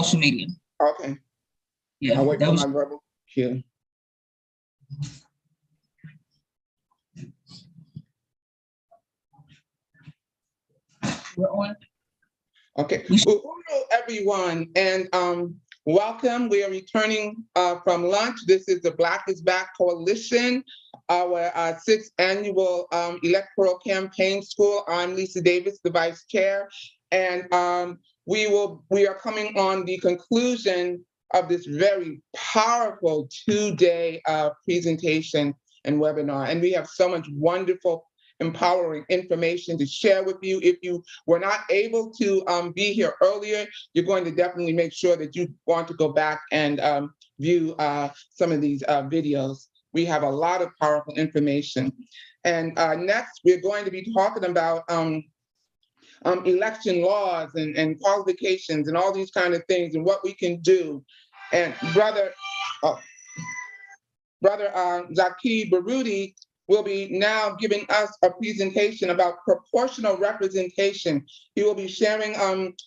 social media. Okay. Yeah. I'll wait for my verbal cue. We're on. Okay. Well, hello, everyone, and welcome. We are returning from lunch. This is the Black is Back Coalition, our 6th annual electoral campaign school. I'm Lisa Davis, the vice chair, and we are coming on the conclusion of this very powerful 2-day presentation and webinar, and we have so much wonderful, empowering information to share with you. If you were not able to be here earlier, you're going to definitely make sure that you want to go back and view some of these videos. We have a lot of powerful information. And next, we're going to be talking about election laws and qualifications and all these kind of things and what we can do. And Brother Zaki Baruti will be now giving us a presentation about proportional representation. He will be sharing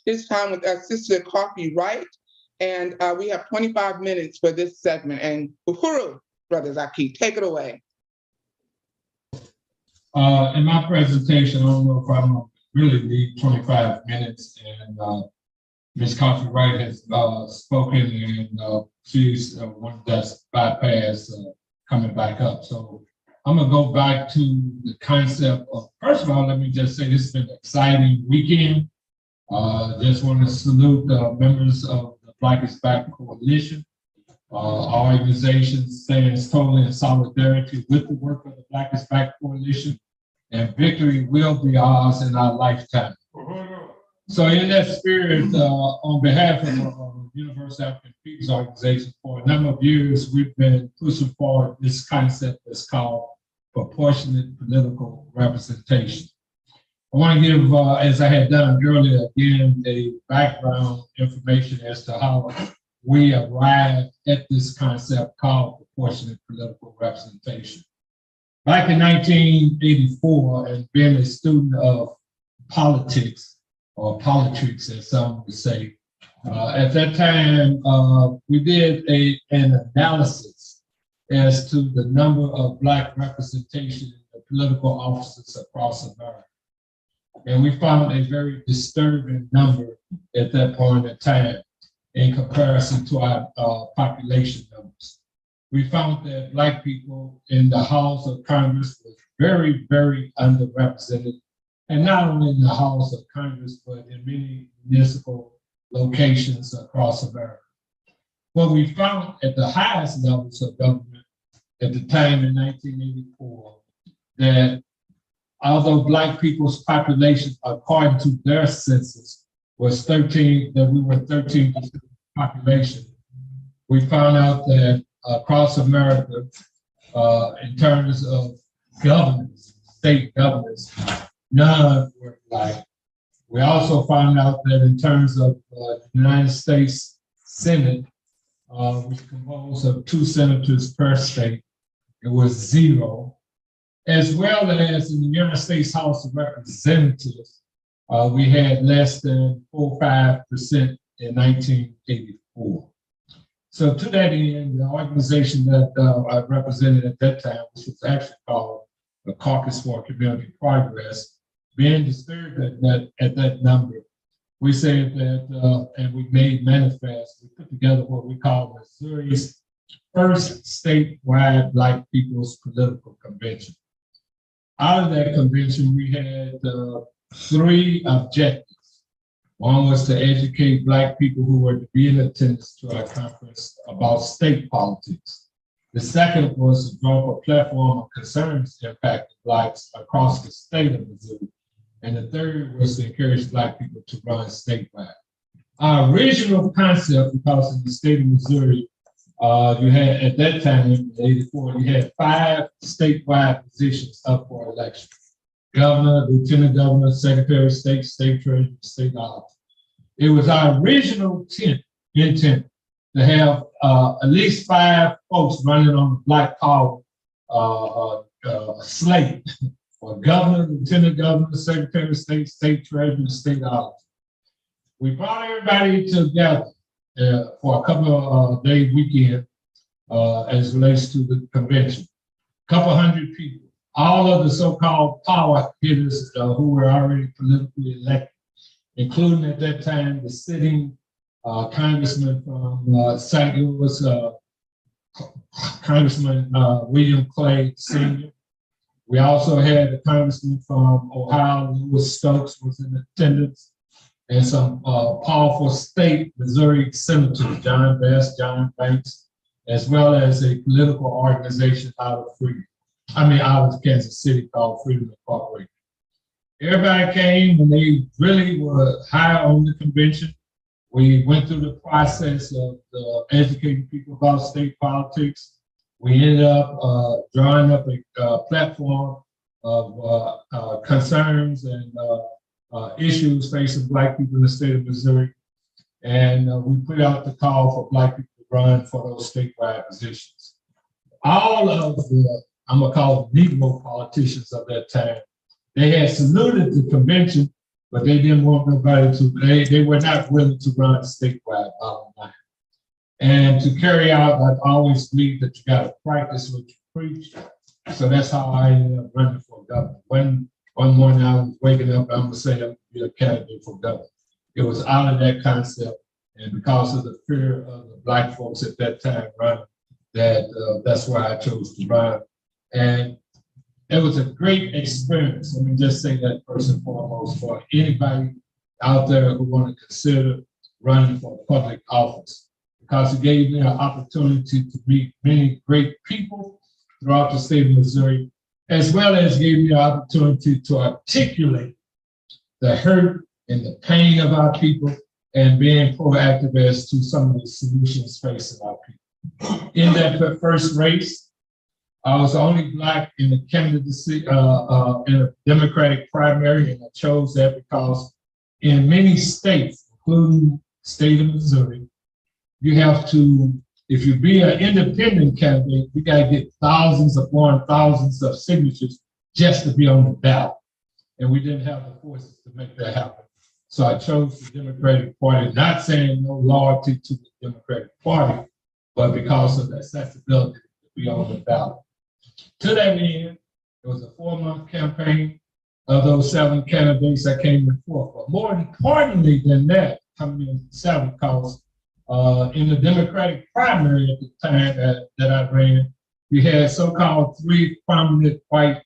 his time with our sister Coffee Wright. And we have 25 minutes for this segment. And uhuru, Brother Zaki, take it away. In my presentation, I don't know if I'm really need 25 minutes, and Ms. Coffee Wright has spoken, and she's one that's bypassed coming back up. So I'm gonna go back to the concept of, first of all, let me just say this has been an exciting weekend. Just want to salute the members of the Black is Back Coalition. Our organization stands totally in solidarity with the work of the Black is Back Coalition, and victory will be ours in our lifetime. So in that spirit, on behalf of the Universal African Peoples Organization, for a number of years, we've been pushing forward this concept that's called proportionate political representation. I want to give, as I had done earlier, again, a background information as to how we arrived at this concept called proportionate political representation. Back in 1984, and being a student of politics, or politics as some would say, at that time, we did an analysis as to the number of Black representation in the political offices across America. And we found a very disturbing number at that point in time in comparison to our population numbers. We found that Black people in the House of Congress was very, very underrepresented, and not only in the House of Congress, but in many municipal locations across America. What we found at the highest levels of government at the time in 1984, that although Black people's population, according to their census, was 13, that we were 13% of the population, we found out that across America, in terms of governors, state governors, none were Black. We also found out that in terms of the United States Senate, which is composed of 2 senators per state, it was 0. As well as in the United States House of Representatives, we had less than 4 or 5% in 1984. So to that end, the organization that I represented at that time, which was actually called the Caucus for Community Progress, being disturbed at that number, we said that, and we made manifest, we put together what we call Missouri's first statewide Black People's Political Convention. Out of that convention, we had 3 objectives. One was to educate Black people who were to be in attendance to our conference about state politics. The second was to draw up a platform of concerns impacting Blacks across the state of Missouri. And the third was to encourage Black people to run statewide. Our original concept, because in the state of Missouri, you had, at that time in 84, you had 5 statewide positions up for election: governor, lieutenant governor, secretary of state, state treasurer, state auditor. It was our original intent to have at least 5 folks running on the Black power slate for governor, lieutenant governor, secretary of state, state treasurer, state auditor. We brought everybody together for a couple of day weekend as relates to the convention. Couple hundred people, all of the so-called power hitters who were already politically elected, including at that time the sitting congressman from St. Louis, Congressman William Clay Sr. We also had the congressman from Ohio, Louis Stokes, was in attendance, and some powerful state Missouri senators, John Best, John Banks, as well as a political organization out of Kansas City called Freedom Incorporated. Everybody came and they really were high on the convention. We went through the process of educating people about state politics. We ended up drawing up a platform of concerns and issues facing Black people in the state of Missouri. And we put out the call for Black people to run for those statewide positions. All of the, I'm gonna call them Negro politicians of that time, they had saluted the convention, but they didn't want nobody to, they were not willing to run statewide, bottom line. And to carry out, I always believe that you gotta practice what you preach. So that's how I ended up running for governor. One morning I was waking up, I'm gonna say I'm gonna be a candidate for governor. It was out of that concept, and because of the fear of the Black folks at that time running, that's why I chose to run. And it was a great experience. Let me just say that first and foremost for anybody out there who want to consider running for public office, because it gave me an opportunity to meet many great people throughout the state of Missouri, as well as gave me an opportunity to articulate the hurt and the pain of our people and being proactive as to some of the solutions facing our people. In that first race, I was the only Black in the candidacy in a Democratic primary, and I chose that because in many states, including the state of Missouri, you have to, if you be an independent candidate, you got to get thousands upon thousands of signatures just to be on the ballot. And we didn't have the forces to make that happen. So I chose the Democratic Party, not saying no loyalty to the Democratic Party, but because of the accessibility to be on the ballot. To that end, it was a 4-month campaign. Of those 7 candidates, I came in 4th. But more importantly than that, coming in 7th, because in the Democratic primary at the time that I ran, we had so-called 3 prominent white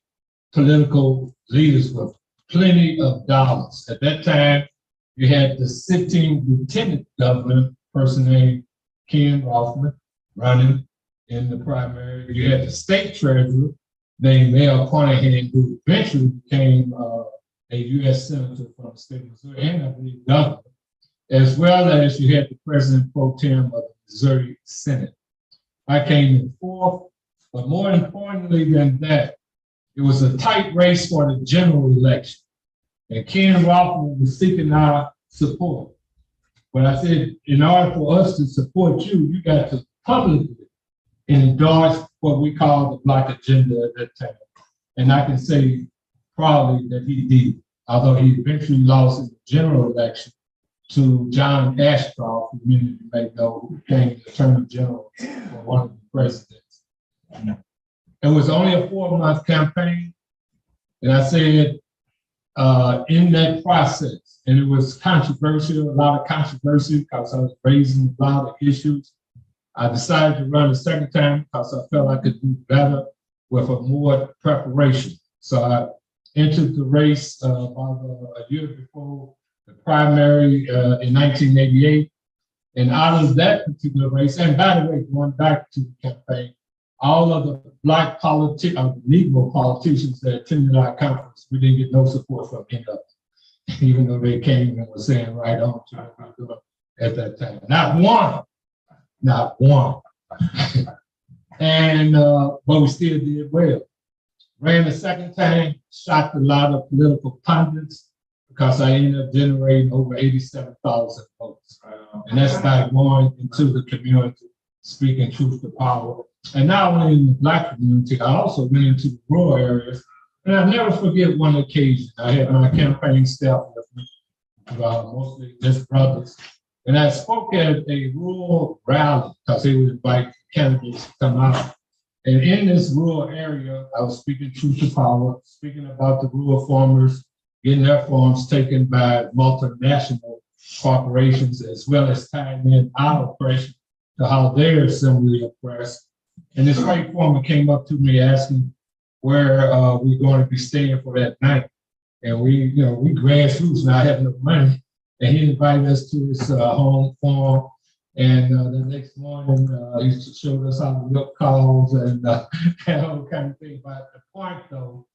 political leaders with plenty of dollars. At that time, you had the sitting lieutenant governor, person named Ken Rothman, running in the primary. You had the state treasurer named Mayor Carnahan, who eventually became a U.S. senator from the state of Missouri, and I believe governor, as well as you had the president pro tem of the Missouri Senate. I came in 4th, but more importantly than that, it was a tight race for the general election. And Ken Rothman was seeking our support. But I said, in order for us to support you, you got to publicly endorse what we call the Black agenda at that time. And I can say proudly that he did, although he eventually lost in the general election to John Ashcroft, who many of you may know, who became the Attorney General for one of the presidents. It was only a 4-month campaign. And I said, in that process, and it was controversial, a lot of controversy because I was raising a lot of issues. I decided to run a second time because I felt I could do better with a more preparation. So I entered the race about a year before the primary in 1988. And out of that particular race, and by the way, going back to the campaign, all of the Black Negro politicians that attended our conference, we didn't get no support from any of them, even though they came and were saying right on to what we were doing at that time. Not one. And, but we still did well. Ran the second time, shocked a lot of political pundits because I ended up generating over 87,000 votes. And that's by going into the community, speaking truth to power. And not only in the Black community, I also went into the rural areas. And I'll never forget one occasion. I had my campaign staff with me, mostly just brothers. And I spoke at a rural rally because they would invite candidates to come out. And in this rural area, I was speaking truth to power, speaking about the rural farmers getting their farms taken by multinational corporations, as well as tying in our oppression to how they're similarly oppressed. And this white farmer came up to me asking where we're going to be staying for that night. And we grassroots, not having no money. And he invited us to his home farm. And the next morning, he showed us how to milk cows and all kind of thing. But the point, though,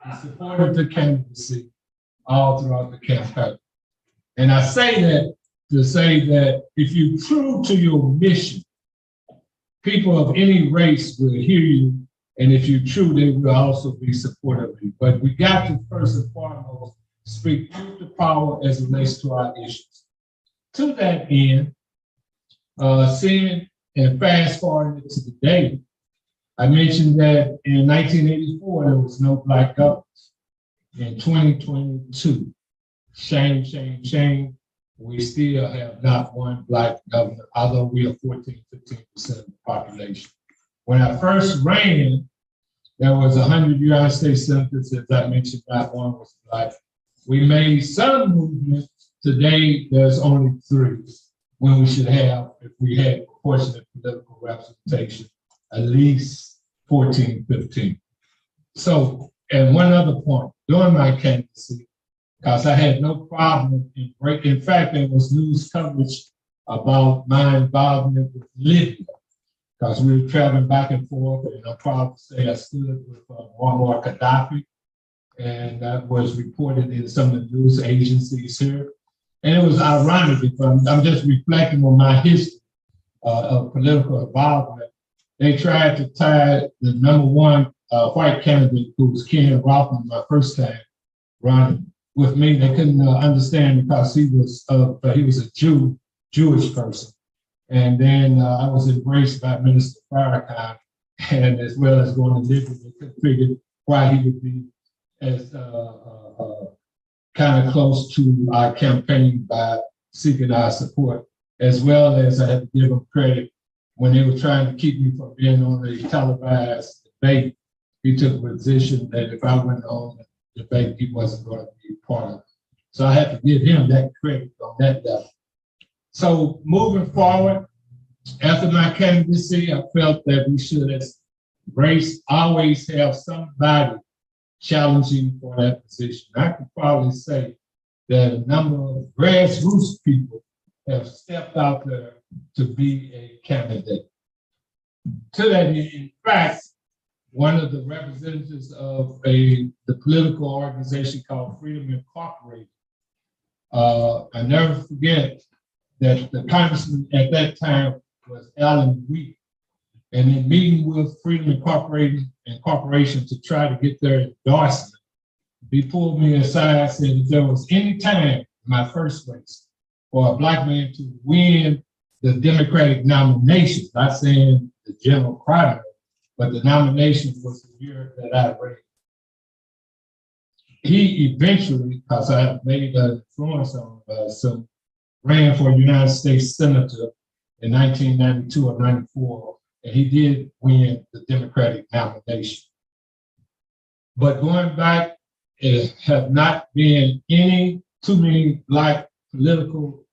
he supported the candidacy all throughout the campaign. And I say that to say that if you're true to your mission, people of any race will hear you. And if you're true, they will also be supportive of you. But we got to first and foremost speak truth to power as it relates to our issues. To that end, seeing and fast forwarding to today, I mentioned that in 1984, there was no black government. In 2022, shame, shame, shame, we still have not one black governor, although we are 14, 15% of the population. When I first ran, there was 100 United States senators, as I mentioned, not one was black. We made some movement. Today, there's only 3, when we should have, if we had proportionate political representation, at least 14, 15. So, and one other point, during my candidacy, because I had no problem in breaking, in fact, there was news coverage about my involvement with Libya, because we were traveling back and forth, and I'm proud to say I stood with Muammar Gaddafi, and that was reported in some of the news agencies here. And it was ironic, if I'm just reflecting on my history of political involvement. They tried to tie the #1 white candidate, who was Ken Rothman, my first time running with me. They couldn't understand because he was a Jewish person. And then I was embraced by Minister Farrakhan, and as well as going to Libya, they couldn't figure why he would be as kind of close to our campaign by seeking our support, as well as I had to give them credit when they were trying to keep me from being on the televised debate. He took a position that if I went on the debate, he wasn't going to be part of it. So I had to give him that credit on that level. So moving forward, after my candidacy, I felt that we should, as race, always have somebody challenging for that position. I could probably say that a number of grassroots people have stepped out there to be a candidate. To that end, in fact, one of the representatives of the political organization called Freedom Incorporated, I never forget that the congressman at that time was Alan Wheat. And in meeting with Freedom Incorporation to try to get their endorsement, he pulled me aside and said if there was any time in my first race for a black man to win the Democratic nomination, not saying the general primary, but the nomination was the year that I ran. He eventually, because I have made an influence on some, ran for United States Senator in 1992 or 94. And he did win the Democratic nomination. But going back, it have not been too many black political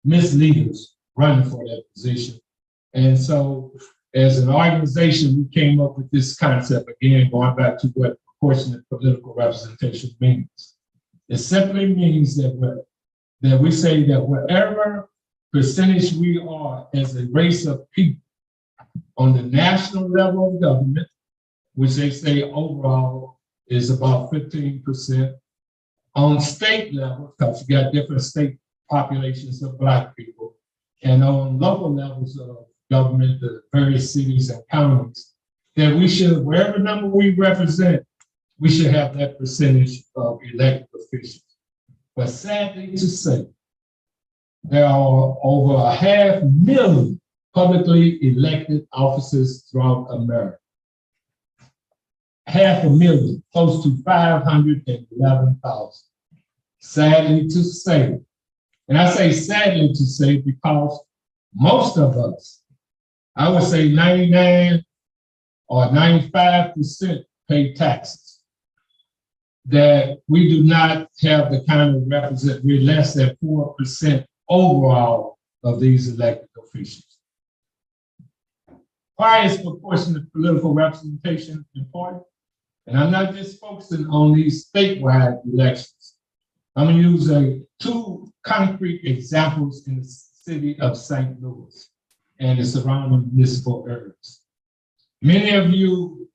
misleaders running for that position. And so as an organization, we came up with this concept, again, going back to what proportionate political representation means. It simply means that we say that whatever percentage we are as a race of people, on the national level of government, which they say overall is about 15%. On state level, because you got different state populations of black people, and on local levels of government, the various cities and counties, that we should, wherever number we represent, we should have that percentage of elected officials. But sadly to say, there are over 500,000 publicly elected offices throughout America. 500,000, close to 511,000. Sadly to say, And I say sadly to say because most of us, I would say 99 or 95% pay taxes, that we do not have the kind of represent, we're less than 4% overall of these elected officials. Why is proportionate political representation important? And I'm not just focusing on these statewide elections. I'm going to use two concrete examples in the city of St. Louis and the surrounding municipal areas. Many of you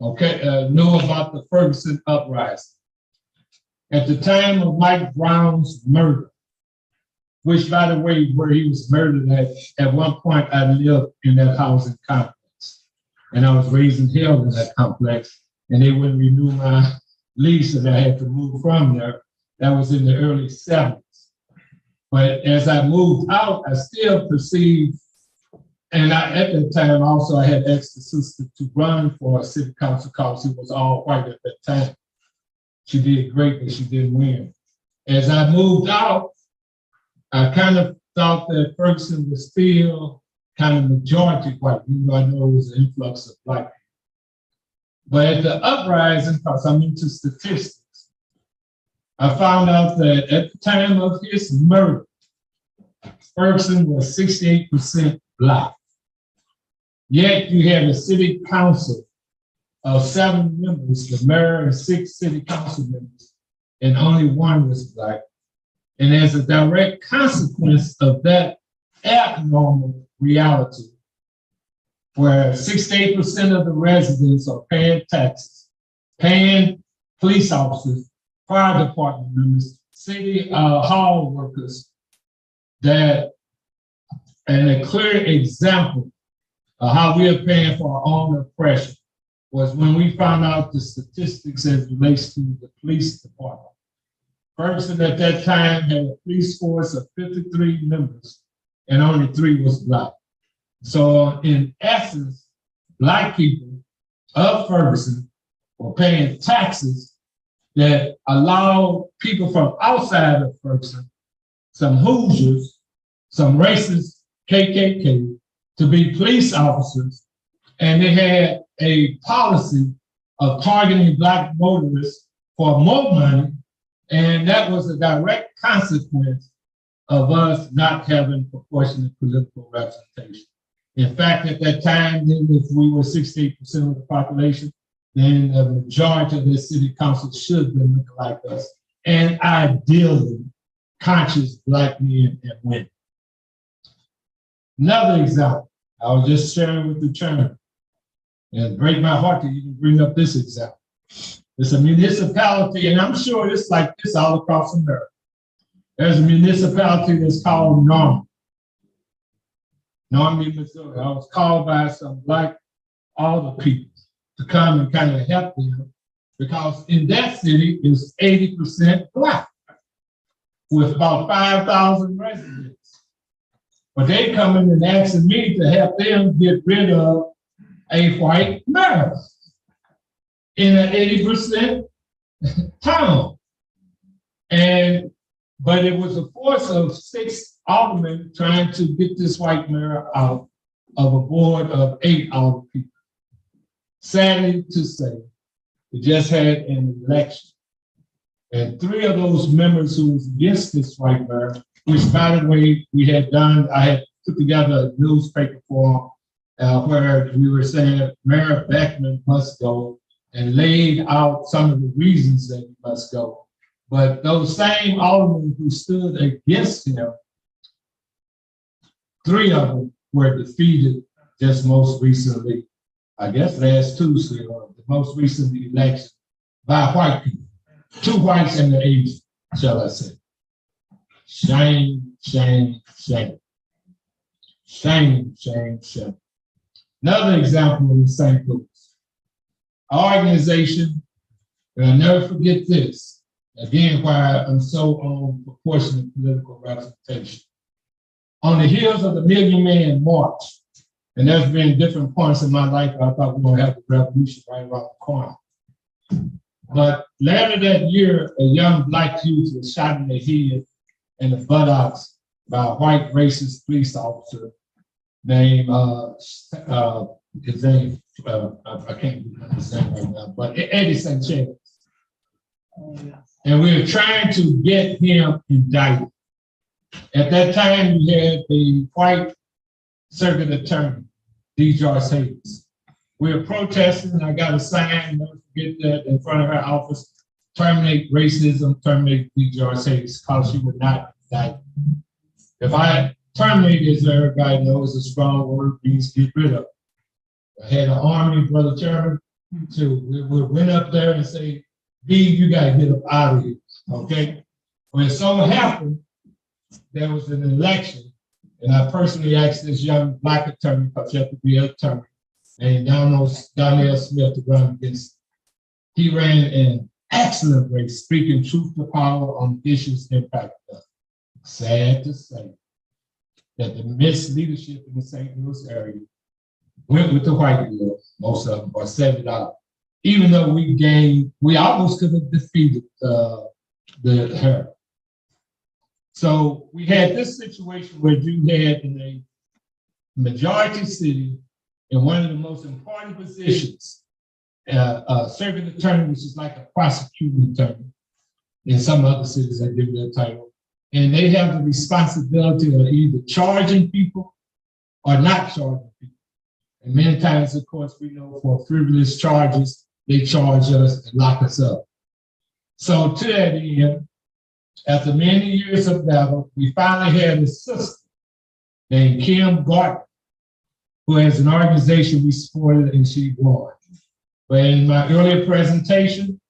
know about the Ferguson Uprising. At the time of Mike Brown's murder, which, by the way, where he was murdered at one point, I lived in that housing complex. And I was raising hell in that complex, and they wouldn't renew my lease, and I had to move from there. That was in the early 70s. But as I moved out, I still perceived, and at that time also I had asked the sister to run for a city council because it was all white at that time. She did great, but she didn't win. As I moved out, I kind of thought that Ferguson was still kind of majority white, even though I know it was an influx of black people. But at the uprising, because I'm into statistics, I found out that at the time of his murder, Ferguson was 68% black. Yet you had a city council of 7 members, the mayor and 6 city council members, and only 1 was black. And as a direct consequence of that abnormal reality, where 68% of the residents are paying taxes, paying police officers, fire department members, city hall workers, and a clear example of how we are paying for our own oppression was when we found out the statistics as relates to the police department. Ferguson at that time had a police force of 53 members and only 3 was black. So in essence, black people of Ferguson were paying taxes that allow people from outside of Ferguson, some Hoosiers, some racist KKK, to be police officers, and they had a policy of targeting black motorists for more money, and that was a direct consequence of us not having proportionate political representation. In fact, at that time, if we were 68% of the population, then the majority of the city council should have been looking like us, and ideally, conscious black men and women. Another example, I was just sharing with the chairman, and it breaks my heart to even bring up this example. It's a municipality, and I'm sure it's like this all across America. There's a municipality that's called Norman, Missouri. I was called by some black older people to come and kind of help them because in that city is 80% black with about 5,000 residents. But they come in and asking me to help them get rid of a white mayor in an 80% town. But it was a force of 6 aldermen trying to get this white mayor out of a board of 8 alder people. Sadly to say, we just had an election. And 3 of those members who was against this white mayor, which by the way, I had put together a newspaper for where we were saying Mayor Beckman must go and laid out some of the reasons that he must go. But those same aldermen who stood against him, 3 of them were defeated just most recently, I guess last Tuesday, or the most recent election, by white people. 2 whites and the Asian, shall I say. Shame, shame, shame. Shame, shame, shame. Another example in St. Louis. Our organization, and I'll never forget this, again, why I'm so on proportionate political representation. On the heels of the Million Man March, and there's been different points in my life where I thought we were going to have the revolution right around the corner. But later that year, a young black youth was shot in the head in the buttocks by a white racist police officer named, his name, I can't remember his name right now, but Eddie Sanchez. And we were trying to get him indicted. At that time, we had the white circuit attorney, D. George Hayes. We were protesting, and I got a sign, never forget that, in front of her office, terminate racism, terminate D. George Hayes, because she would not indict. If I terminate, as everybody knows, a strong word, means get rid of. I had an army, Brother Chairman, we went up there and say, B, you gotta get up out of here, okay? When it so happened, there was an election, and I personally asked this young black attorney, because you have to be an attorney, and Donnell Smith to run against. He ran an excellent race, speaking truth to power on issues impacting us. Sad to say that the misleadership in the St. Louis area went with the white girls, most of them, or $70. Even though we almost could have defeated her. So we had this situation where you had in a majority city, in one of the most important positions, circuit attorney, which is like a prosecuting attorney. In some other cities, they give their title. And they have the responsibility of either charging people or not charging people. And many times, of course, we know for frivolous charges, they charge us and lock us up. So to that end, after many years of battle, we finally had a sister named Kim Gardner, who has an organization we supported, and she won. But in my earlier presentation,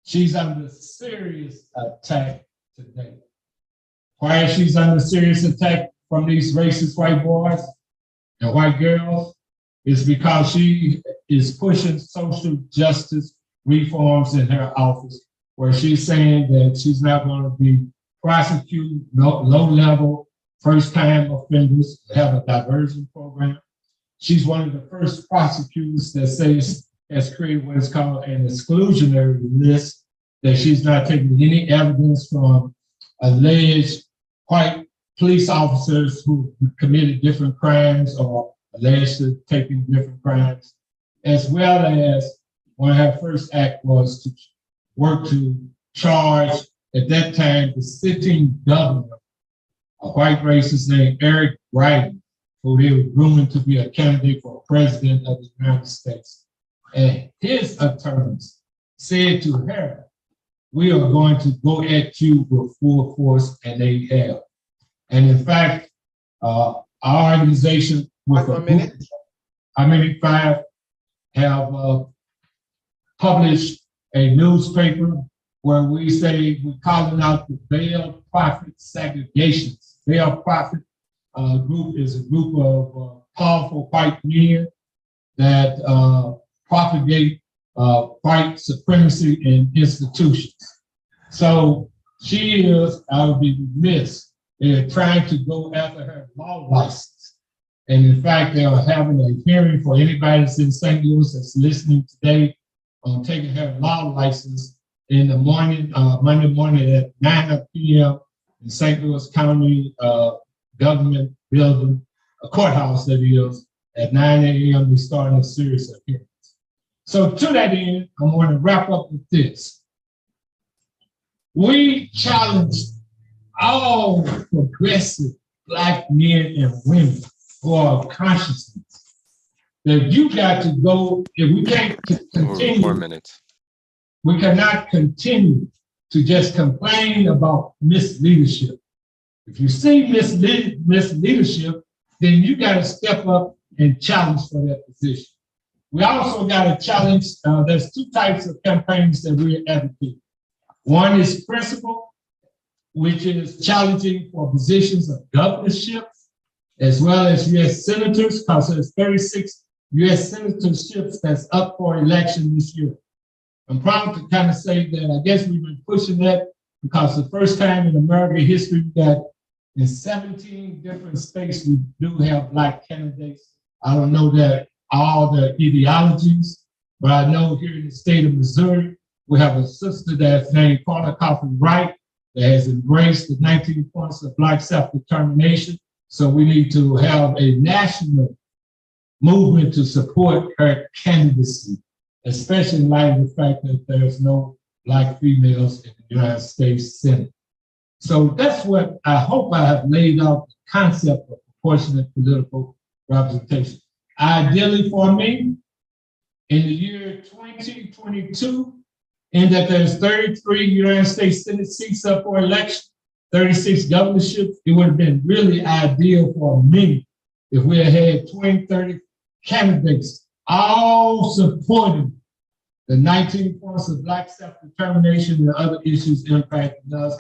she's under serious attack today. Why is she's under serious attack from these racist white boys and white girls? Is because she is pushing social justice reforms in her office, where she's saying that she's not going to be prosecuting low-level, first-time offenders, have a diversion program. She's one of the first prosecutors that has created what is called an exclusionary list, that she's not taking any evidence from alleged white police officers who committed different crimes or alleged to taking different crimes, as well as one of her first act was to work to charge, at that time, the sitting governor, a white racist named Eric Wright, who they were grooming to be a candidate for president of the United States. And his attorneys said to her, we are going to go at you with full force, and they have. And in fact, our organization with five have published a newspaper where we say we're calling out the Veiled Prophet segregations. Veiled Prophet group is a group of powerful white men that propagate white supremacy in institutions. So she is, I would be remiss, they're trying to go after her law license. And in fact, they are having a hearing for anybody that's in St. Louis that's listening today on taking her law license in the morning, Monday morning at 9 p.m. in St. Louis County government building, a courthouse that is, at 9 a.m. we start a series of hearings. So to that end, I'm going to wrap up with this. We challenge all progressive Black men and women who are of consciousness that you got to go, if we can't continue, 4 minutes. We cannot continue to just complain about misleadership. If you see misleadership, then you got to step up and challenge for that position. We also got to challenge, there's two types of campaigns that we're advocating. One is principle, which is challenging for positions of governorship, as well as U.S. senators, because there's 36 U.S. senatorships that's up for election this year. I'm proud to kind of say that I guess we've been pushing that because the first time in American history that in 17 different states we do have Black candidates. I don't know that all the ideologies, but I know here in the state of Missouri, we have a sister that's named Carter Coffin Wright that has embraced the 19 points of Black self-determination. So we need to have a national movement to support her candidacy, especially in light of the fact that there's no Black females in the United States Senate. So that's what I hope I have laid out, the concept of proportionate political representation. Ideally for me, in the year 2022, in that there's 33 United States Senate seats up for election, 36 governorships, it would have been really ideal for me if we had had 20, 30 candidates all supporting the 19 points of Black self-determination and other issues impacting us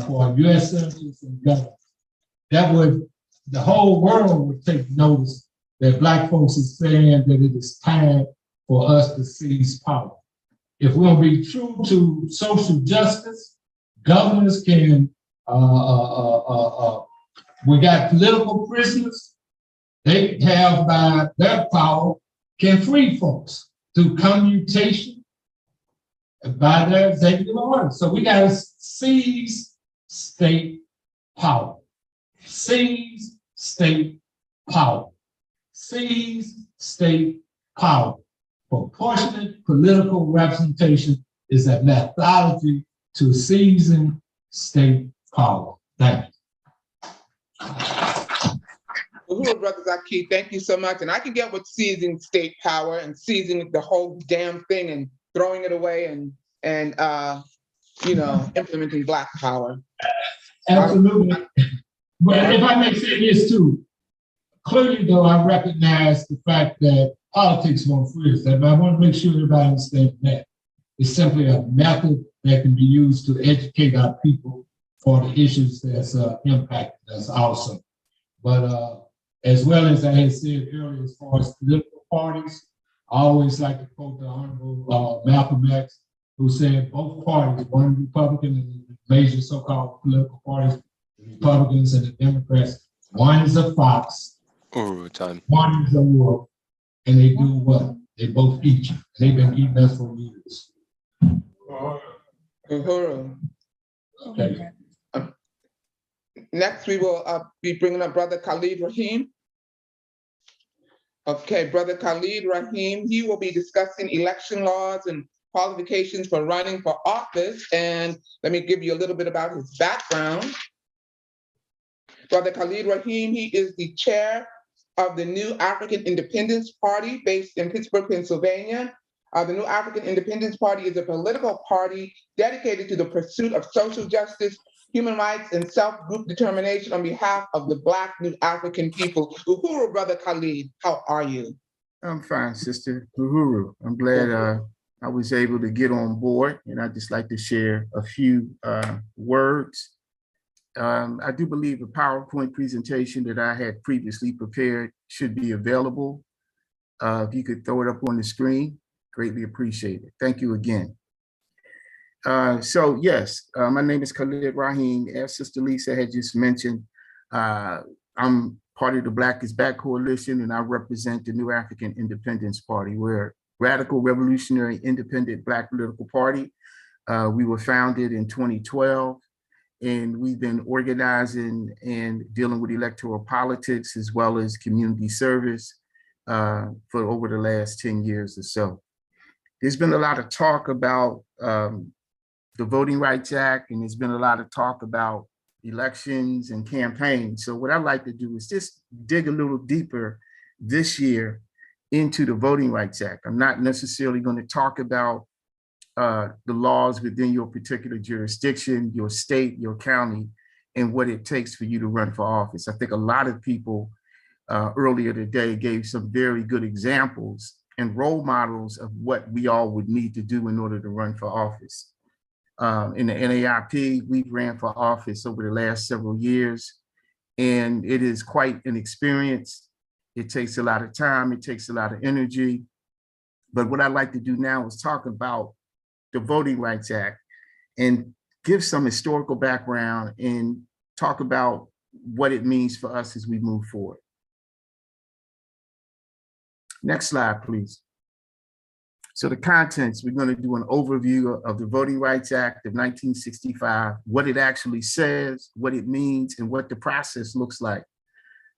for U.S. senators and governors. That would, the whole world would take notice that Black folks is saying that it is time for us to seize power. If we're gonna be true to social justice, governors can, we got political prisoners, they have by their power, can free folks through commutation by their executive order. So we gotta seize state power. Seize state power. Seize state power. Proportionate political representation is a methodology to seizing state power. Thank you. Uhuru Brothers Aki, thank you so much. And I can get with seizing state power and seizing the whole damn thing and throwing it away and you know, implementing Black power. Absolutely. But if I may say this too, clearly though, I recognize the fact that politics won't free us. But I want to make sure everybody understands that. It's simply a method that can be used to educate our people for the issues that's impacting us also. But as well as I had said earlier, as far as political parties, I always like to quote the Honorable Malcolm X, who said both parties, one Republican and the major so-called political parties, the Republicans and the Democrats, one is a fox, one is a wolf, and they do what? They both eat you. They've been eating us for years. Uhuru. Okay. Next, we will be bringing up Brother Khalid Rahim. Okay, Brother Khalid Rahim, he will be discussing election laws and qualifications for running for office. And let me give you a little bit about his background. Brother Khalid Rahim, he is the chair of the New African Independence Party based in Pittsburgh, Pennsylvania. The New African Independence Party is a political party dedicated to the pursuit of social justice, human rights, and self-group determination on behalf of the Black New African people. Uhuru, Brother Khalid, how are you? I'm fine, Sister Uhuru. I'm glad I was able to get on board, and I'd just like to share a few words. I do believe a PowerPoint presentation that I had previously prepared should be available. If you could throw it up on the screen, greatly appreciate it. Thank you again. So yes, my name is Khalid Rahim. As Sister Lisa had just mentioned, I'm part of the Black is Back Coalition, and I represent the New African Independence Party. We're a radical, revolutionary, independent Black political party. We were founded in 2012, and we've been organizing and dealing with electoral politics as well as community service for over the last 10 years or so. There's been a lot of talk about the Voting Rights Act, and there's been a lot of talk about elections and campaigns. So what I'd like to do is just dig a little deeper this year into the Voting Rights Act. I'm not necessarily going to talk about the laws within your particular jurisdiction, your state, your county, and what it takes for you to run for office. I think a lot of people earlier today gave some very good examples and role models of what we all would need to do in order to run for office. In the NAIP, we've ran for office over the last several years, and it is quite an experience. It takes a lot of time, it takes a lot of energy. But what I'd like to do now is talk about the Voting Rights Act and give some historical background and talk about what it means for us as we move forward. Next slide, please. So the contents, we're going to do an overview of the Voting Rights Act of 1965, what it actually says, what it means, and what the process looks like.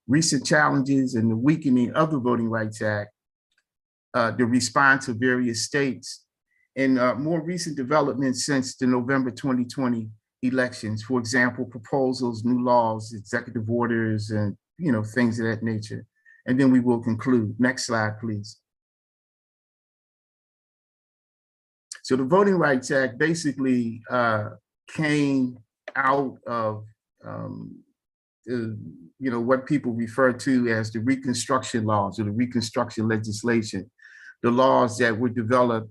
Recent challenges and the weakening of the Voting Rights Act, the response of various states, and more recent developments since the November 2020 elections. For example, proposals, new laws, executive orders, and things of that nature. And then we will conclude. Next slide, please. So the Voting Rights Act basically came out of what people refer to as the Reconstruction laws or the Reconstruction legislation, the laws that were developed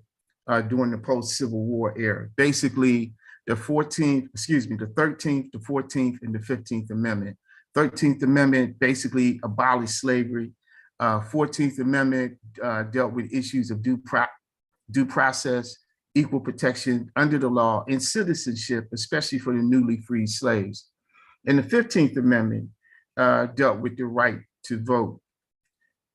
during the post-Civil War era. Basically, the 13th, the 14th, and the 15th Amendment. 13th Amendment basically abolished slavery. 14th Amendment dealt with issues of due process, equal protection under the law, and citizenship, especially for the newly freed slaves. And the 15th Amendment dealt with the right to vote.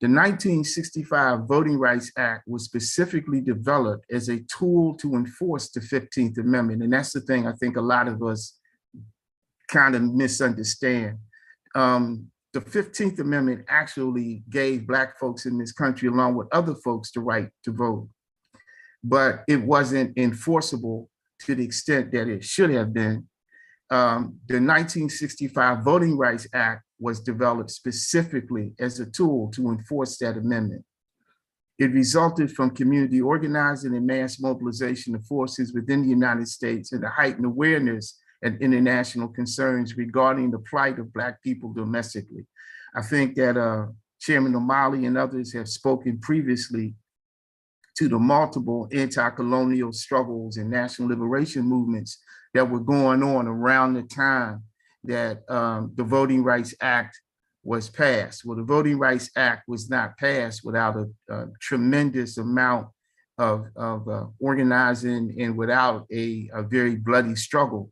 The 1965 Voting Rights Act was specifically developed as a tool to enforce the 15th Amendment. And that's the thing I think a lot of us kind of misunderstand. The 15th Amendment actually gave Black folks in this country, along with other folks, the right to vote. But it wasn't enforceable to the extent that it should have been. The 1965 Voting Rights Act was developed specifically as a tool to enforce that amendment. It resulted from community organizing and mass mobilization of forces within the United States and the heightened awareness and international concerns regarding the plight of Black people domestically. I think that Chairman O'Malley and others have spoken previously to the multiple anti-colonial struggles and national liberation movements that were going on around the time that the Voting Rights Act was passed. Well, the Voting Rights Act was not passed without a tremendous amount of organizing and without a very bloody struggle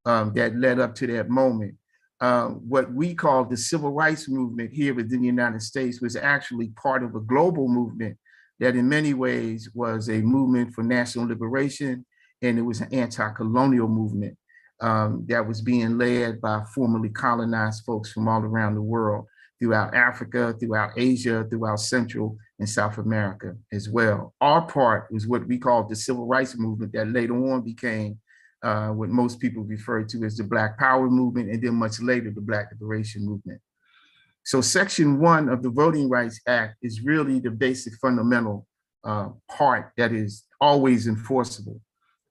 that led up to that moment. What we call the civil rights movement here within the United States was actually part of a global movement that in many ways was a movement for national liberation, and it was an anti-colonial movement that was being led by formerly colonized folks from all around the world, throughout Africa, throughout Asia, throughout Central and South America as well. Our part was what we called the civil rights movement that later on became what most people refer to as the Black Power movement, and then much later, the Black Liberation movement. So Section 1 of the Voting Rights Act is really the basic fundamental part that is always enforceable.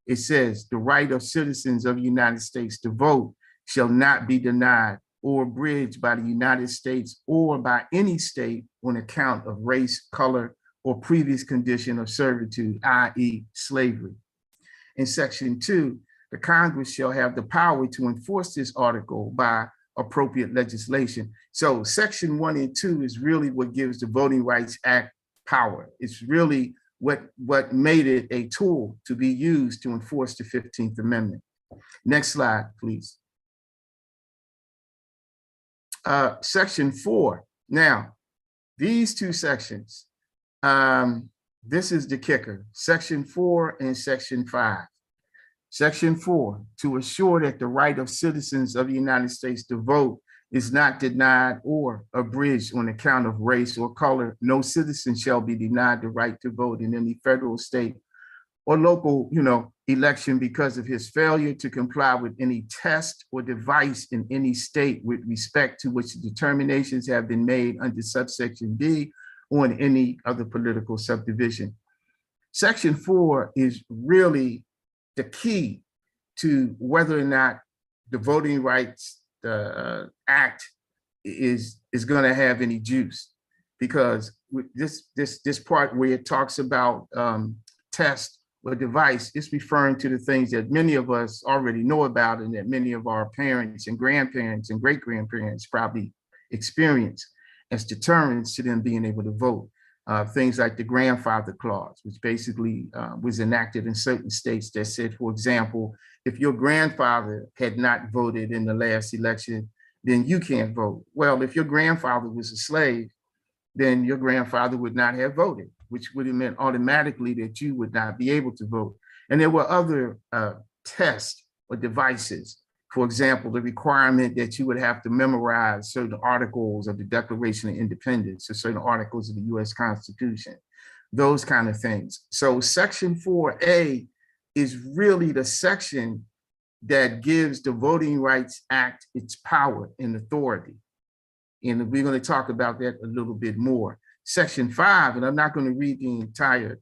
It says the right of citizens of the United States to vote shall not be denied or abridged by the United States or by any state on account of race, color, or previous condition of servitude, i.e. slavery. In Section 2, the Congress shall have the power to enforce this article by appropriate legislation. So Section 1 and 2 is really what gives the Voting Rights Act power. It's really what made it a tool to be used to enforce the 15th Amendment. Next slide, please. Section 4. Now, these two sections, this is the kicker, Section 4 and Section 5. Section 4, to assure that the right of citizens of the United States to vote is not denied or abridged on account of race or color, no citizen shall be denied the right to vote in any federal, state, or local, election because of his failure to comply with any test or device in any state with respect to which determinations have been made under subsection B or in any other political subdivision. Section 4 is really the key to whether or not the Voting Rights Act is going to have any juice, because with this part where it talks about test or device, it's referring to the things that many of us already know about and that many of our parents and grandparents and great-grandparents probably experience as deterrents to them being able to vote. Things like the grandfather clause, which basically was enacted in certain states that said, for example, if your grandfather had not voted in the last election, then you can't vote. Well, if your grandfather was a slave then your grandfather would not have voted, which would have meant automatically that you would not be able to vote. And there were other tests or devices. For example, the requirement that you would have to memorize certain articles of the Declaration of Independence or certain articles of the US Constitution, those kind of things. So Section 4A is really the section that gives the Voting Rights Act its power and authority. And we're going to talk about that a little bit more. Section 5, and I'm not going to read the entire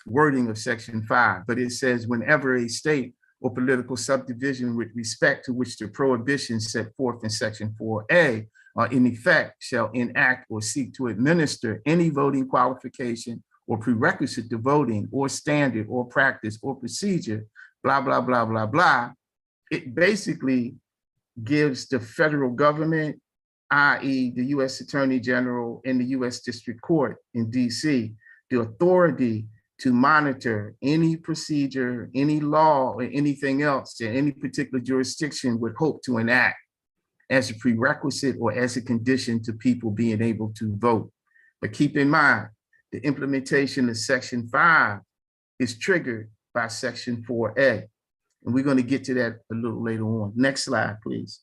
wording of Section 5, but it says whenever a state or political subdivision with respect to which the prohibitions set forth in Section 4A are in effect shall enact or seek to administer any voting qualification or prerequisite to voting or standard or practice or procedure, blah, blah, blah, blah, blah. It basically gives the federal government, i.e. the US Attorney General and the US District Court in DC, the authority to monitor any procedure, any law, or anything else that any particular jurisdiction would hope to enact as a prerequisite or as a condition to people being able to vote. But keep in mind, the implementation of Section 5 is triggered by Section 4A. And we're going to get to that a little later on. Next slide, please.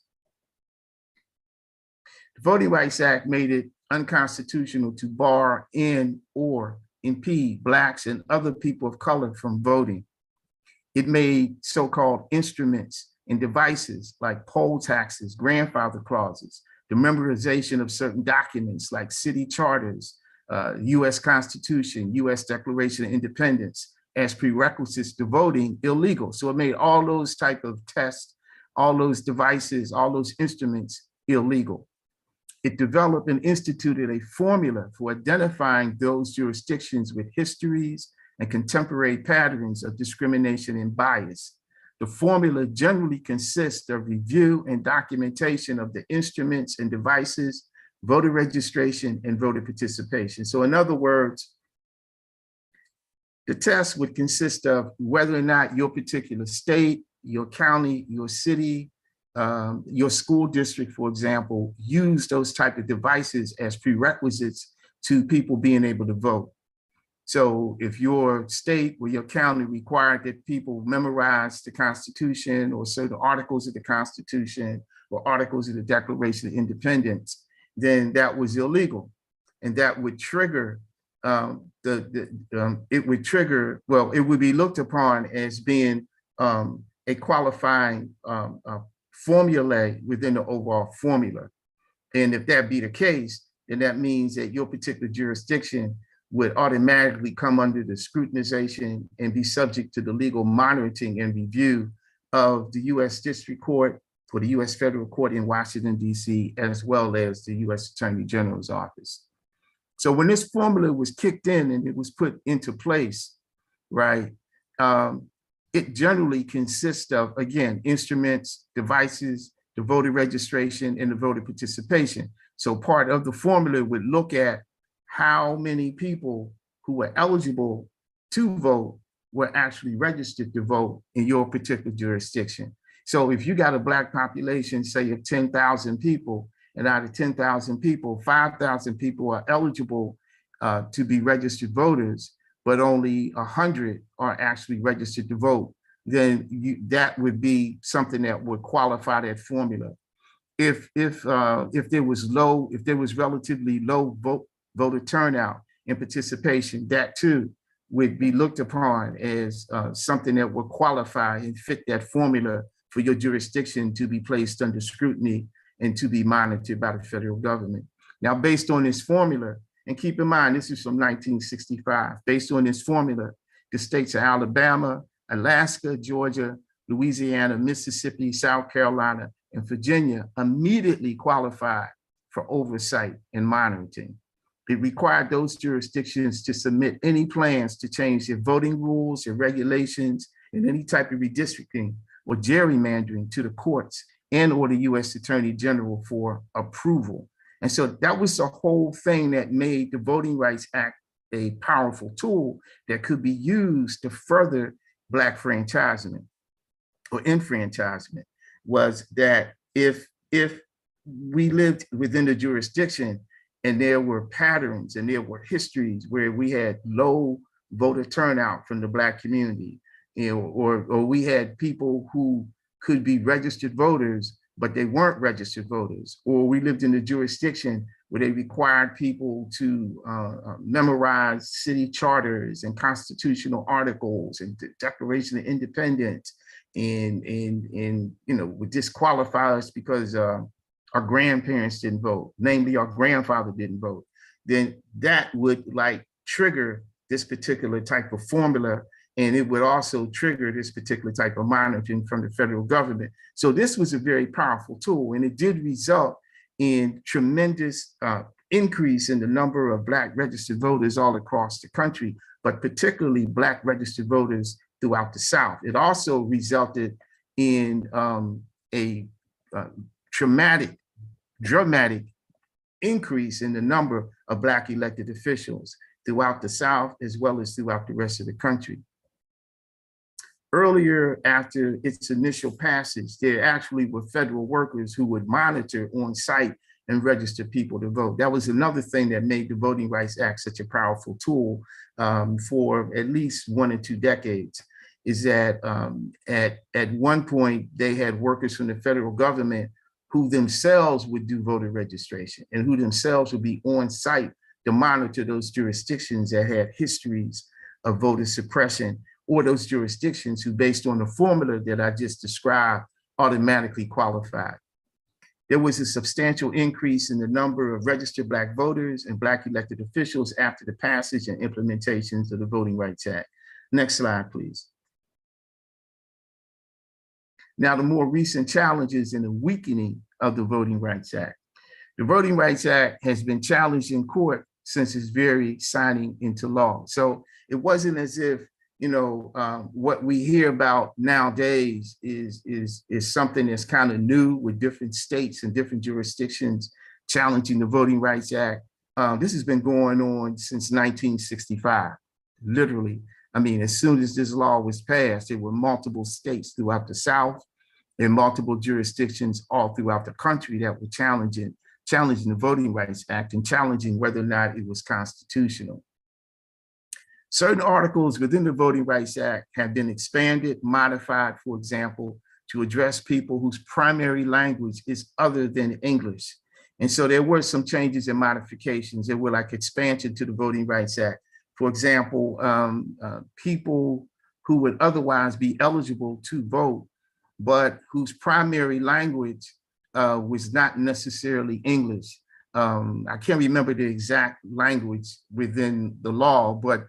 The Voting Rights Act made it unconstitutional to bar and or impede Blacks and other people of color from voting. It made so-called instruments and devices like poll taxes, grandfather clauses, the memorization of certain documents like city charters, US Constitution, US Declaration of Independence as prerequisites to voting illegal. So it made all those type of tests, all those devices, all those instruments illegal. It developed and instituted a formula for identifying those jurisdictions with histories and contemporary patterns of discrimination and bias. The formula generally consists of review and documentation of the instruments and devices, voter registration, and voter participation. So in other words, the test would consist of whether or not your particular state, your county, your city, your school district, for example, use those type of devices as prerequisites to people being able to vote. So if your state or your county required that people memorize the Constitution or certain articles of the Constitution or articles of the Declaration of Independence, then that was illegal. And that would trigger, it would be looked upon as being a qualifying formulae within the overall formula. And if that be the case, then that means that your particular jurisdiction would automatically come under the scrutinization and be subject to the legal monitoring and review of the US District Court for the US Federal Court in Washington, DC, as well as the US Attorney General's office. So when this formula was kicked in and it was put into place, right, it generally consists of, again, instruments, devices, the voter registration, and the voter participation. So part of the formula would look at how many people who were eligible to vote were actually registered to vote in your particular jurisdiction. So if you got a Black population, say of 10,000 people, and out of 10,000 people, 5,000 people are eligible to be registered voters, but only 100 are actually registered to vote, then that would be something that would qualify that formula. If there was relatively low voter turnout and participation, that too would be looked upon as something that would qualify and fit that formula for your jurisdiction to be placed under scrutiny and to be monitored by the federal government. Now, based on this formula, and keep in mind, this is from 1965, based on this formula, the states of Alabama, Alaska, Georgia, Louisiana, Mississippi, South Carolina, and Virginia immediately qualified for oversight and monitoring. It required those jurisdictions to submit any plans to change their voting rules, their regulations, and any type of redistricting or gerrymandering to the courts and or the US Attorney General for approval. And so that was the whole thing that made the Voting Rights Act a powerful tool that could be used to further Black franchisement or enfranchisement, was that if we lived within the jurisdiction And there were patterns and there were histories where we had low voter turnout from the Black community, or we had people who could be registered voters, but they weren't registered voters, or we lived in a jurisdiction where they required people to memorize city charters and constitutional articles and the Declaration of Independence, and would disqualify us because our grandparents didn't vote, namely our grandfather didn't vote. Then that would trigger this particular type of formula, and it would also trigger this particular type of monitoring from the federal government. So this was a very powerful tool, and it did result in tremendous increase in the number of Black registered voters all across the country, but particularly Black registered voters throughout the South. It also resulted in a dramatic increase in the number of Black elected officials throughout the South, as well as throughout the rest of the country. Earlier, after its initial passage, there actually were federal workers who would monitor on site and register people to vote. That was another thing that made the Voting Rights Act such a powerful tool for at least 1 or 2 decades, is that at one point they had workers from the federal government who themselves would do voter registration and who themselves would be on site to monitor those jurisdictions that had histories of voter suppression, or those jurisdictions who, based on the formula that I just described, automatically qualified. There was a substantial increase in the number of registered Black voters and Black elected officials after the passage and implementations of the Voting Rights Act. Next slide, please. Now, the more recent challenges in the weakening of the Voting Rights Act. The Voting Rights Act has been challenged in court since its very signing into law. So it wasn't as if what we hear about nowadays is something that's kind of new, with different states and different jurisdictions challenging the Voting Rights Act. This has been going on since 1965, literally. I mean, as soon as this law was passed, there were multiple states throughout the South and multiple jurisdictions all throughout the country that were challenging the Voting Rights Act and challenging whether or not it was constitutional. Certain articles within the Voting Rights Act have been expanded, modified, for example, to address people whose primary language is other than English. And so there were some changes and modifications. There were expansion to the Voting Rights Act. For example, people who would otherwise be eligible to vote, but whose primary language was not necessarily English. I can't remember the exact language within the law, but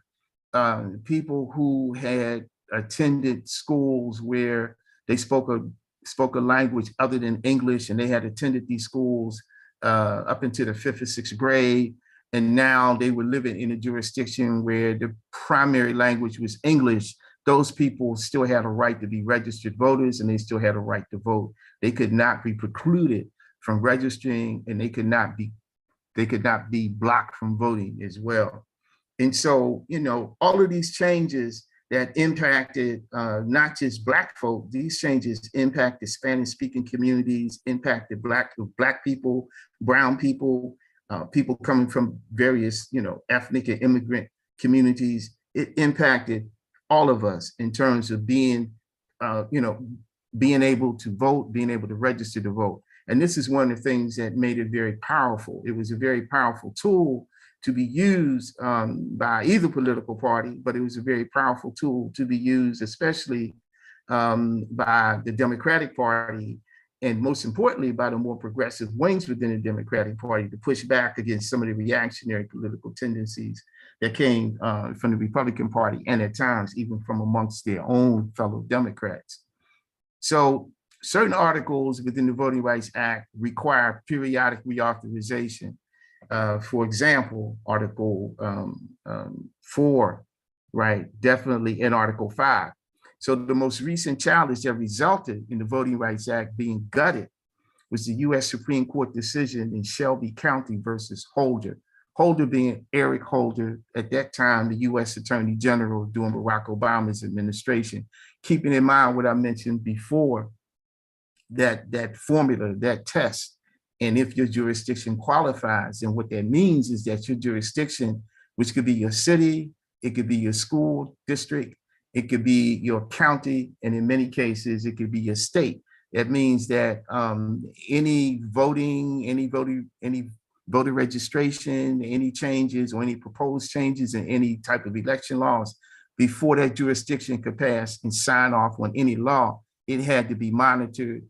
people who had attended schools where they spoke a language other than English, and they had attended these schools up into the 5th or 6th grade, and now they were living in a jurisdiction where the primary language was English. Those people still had a right to be registered voters, and they still had a right to vote. They could not be precluded from registering, and they could not be blocked from voting as well. And so, all of these changes that impacted not just Black folk, these changes impacted Spanish-speaking communities, impacted Black people, brown people, people coming from various, ethnic and immigrant communities. It impacted all of us in terms of being able to vote, being able to register to vote. And this is one of the things that made it very powerful. It was a very powerful tool to be used by either political party, but it was a very powerful tool to be used, especially by the Democratic Party, and most importantly, by the more progressive wings within the Democratic Party, to push back against some of the reactionary political tendencies that came from the Republican Party, and at times even from amongst their own fellow Democrats. So certain articles within the Voting Rights Act require periodic reauthorization. For example, Article 4, right, definitely in Article 5. So the most recent challenge that resulted in the Voting Rights Act being gutted was the US Supreme Court decision in Shelby County versus Holden. Holden being Eric Holden, at that time, the US Attorney General during Barack Obama's administration. Keeping in mind what I mentioned before, that formula, that test, And if your jurisdiction qualifies, and what that means is that your jurisdiction, which could be your city, it could be your school district, it could be your county, and in many cases, it could be your state. That means that any voting, any voter registration, any changes or any proposed changes in any type of election laws, before that jurisdiction could pass and sign off on any law, it had to be monitored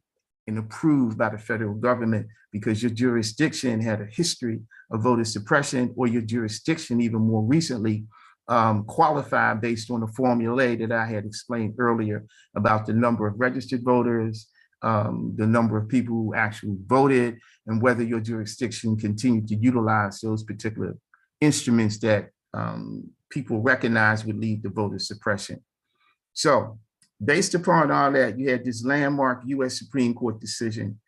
and approved by the federal government, because your jurisdiction had a history of voter suppression, or your jurisdiction, even more recently, qualified based on the formulae that I had explained earlier about the number of registered voters, the number of people who actually voted, and whether your jurisdiction continued to utilize those particular instruments that people recognize would lead to voter suppression. So based upon all that, you had this landmark US Supreme Court decision,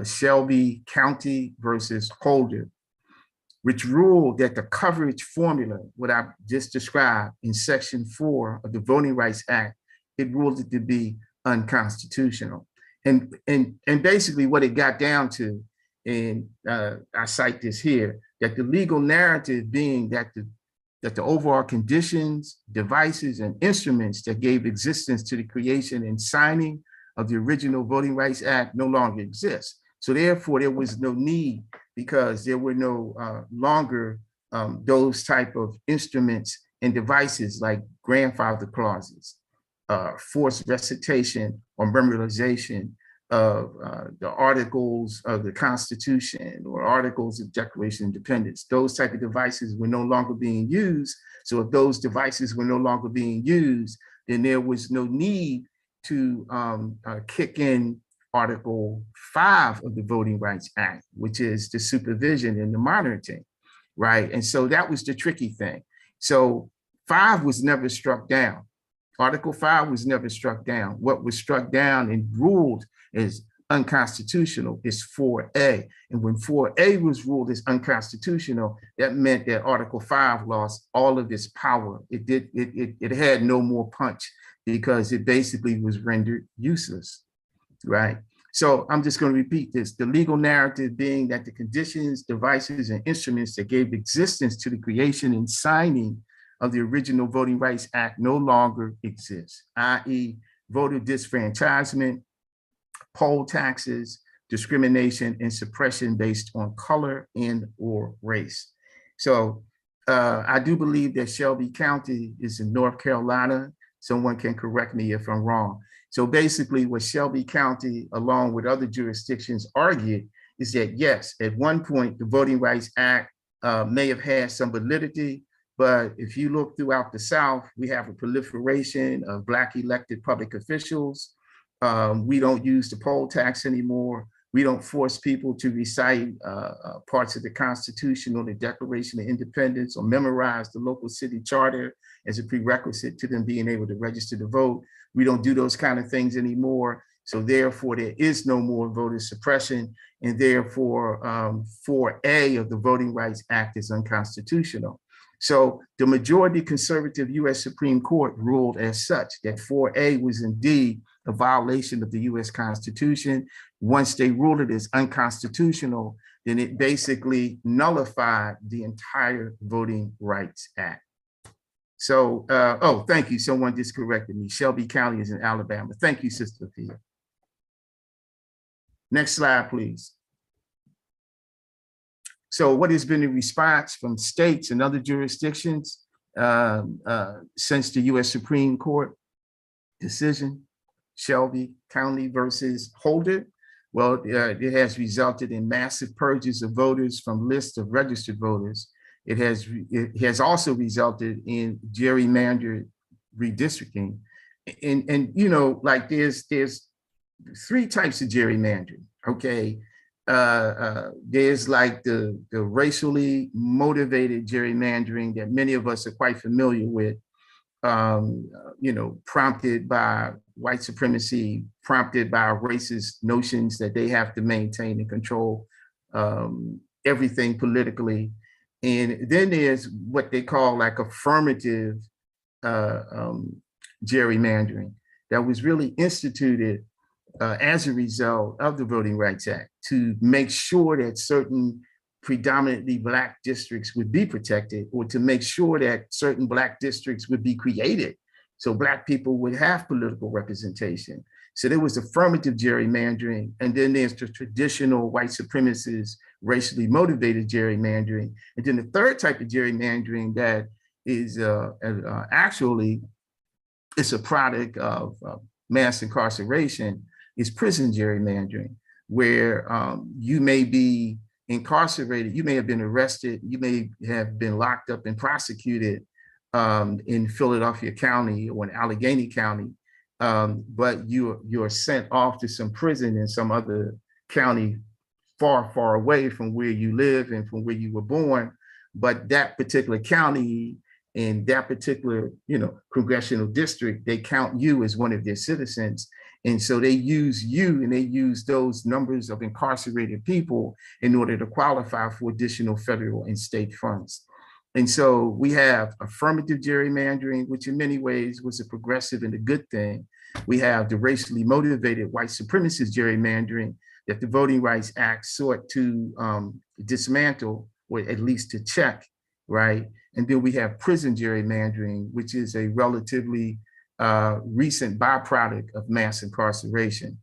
Shelby County versus Holden, which ruled that the coverage formula, what I just described in Section 4 of the Voting Rights Act, it ruled it to be unconstitutional. And basically what it got down to, and I cite this here, that the legal narrative being that the overall conditions, devices, and instruments that gave existence to the creation and signing of the original Voting Rights Act no longer exist. So therefore, there was no need, because there were no longer those type of instruments and devices like grandfather clauses, forced recitation or memorization of the articles of the Constitution or articles of Declaration of Independence. Those type of devices were no longer being used. So if those devices were no longer being used, then there was no need to kick in Article 5 of the Voting Rights Act, which is the supervision and the monitoring, right? And so that was the tricky thing. So 5 was never struck down. Article 5 was never struck down. What was struck down and ruled as unconstitutional is 4A. And when 4A was ruled as unconstitutional, that meant that Article 5 lost all of its power. It had no more punch, because it basically was rendered useless, right? So I'm just going to repeat this. The legal narrative being that the conditions, devices, and instruments that gave existence to the creation and signing of the original Voting Rights Act no longer exist, i.e. voter disfranchisement, poll taxes, discrimination, and suppression based on color and or race. So I do believe that Shelby County is in North Carolina. Someone can correct me if I'm wrong. So basically what Shelby County, along with other jurisdictions, argued is that yes, at one point, the Voting Rights Act may have had some validity, but if you look throughout the South, we have a proliferation of Black elected public officials. We don't use the poll tax anymore. We don't force people to recite parts of the Constitution or the Declaration of Independence or memorize the local city charter as a prerequisite to them being able to register to vote. We don't do those kind of things anymore. So therefore, there is no more voter suppression, and therefore 4A of the Voting Rights Act is unconstitutional. So the majority conservative US Supreme Court ruled as such that 4A was indeed a violation of the US Constitution. Once they ruled it as unconstitutional, then it basically nullified the entire Voting Rights Act. So, oh, thank you. Someone just corrected me. Shelby County is in Alabama. Thank you, Sister Thea. Next slide, please. So what has been the response from states and other jurisdictions since the US Supreme Court decision, Shelby County versus Holden? Well, it has resulted in massive purges of voters from lists of registered voters. It has also resulted in gerrymandered redistricting. And you know, like there's 3 types of gerrymandering, okay? There's like the racially motivated gerrymandering that many of us are quite familiar with, you know, prompted by white supremacy, prompted by racist notions that they have to maintain and control everything politically. And then there's what they call like affirmative gerrymandering that was really instituted as a result of the Voting Rights Act to make sure that certain predominantly Black districts would be protected, or to make sure that certain Black districts would be created so Black people would have political representation. So there was affirmative gerrymandering, and then there's the traditional white supremacist, racially motivated gerrymandering. And then the third type of gerrymandering that is actually, it's a product of mass incarceration, is prison gerrymandering, where you may be incarcerated, you may have been arrested, you may have been locked up and prosecuted in Philadelphia County or in Allegheny County, but you're sent off to some prison in some other county far, far away from where you live and from where you were born. But that particular county and that particular, congressional district, they count you as one of their citizens. And so they use you and they use those numbers of incarcerated people in order to qualify for additional federal and state funds. And so we have affirmative gerrymandering, which in many ways was a progressive and a good thing. We have the racially motivated white supremacist gerrymandering that the Voting Rights Act sought to dismantle, or at least to check, right? And then we have prison gerrymandering, which is a relatively recent byproduct of mass incarceration.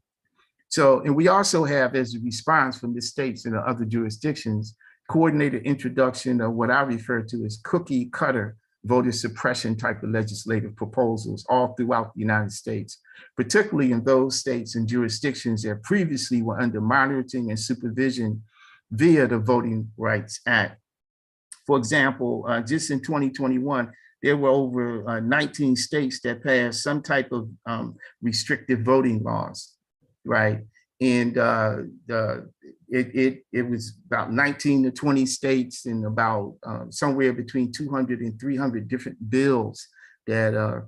So, and we also have, as a response from the states and the other jurisdictions, coordinated introduction of what I refer to as cookie cutter voter suppression type of legislative proposals all throughout the United States, particularly in those states and jurisdictions that previously were under monitoring and supervision via the Voting Rights Act. For example, just in 2021, there were over 19 states that passed some type of restrictive voting laws, right? And it was about 19 to 20 states and about somewhere between 200 and 300 different bills that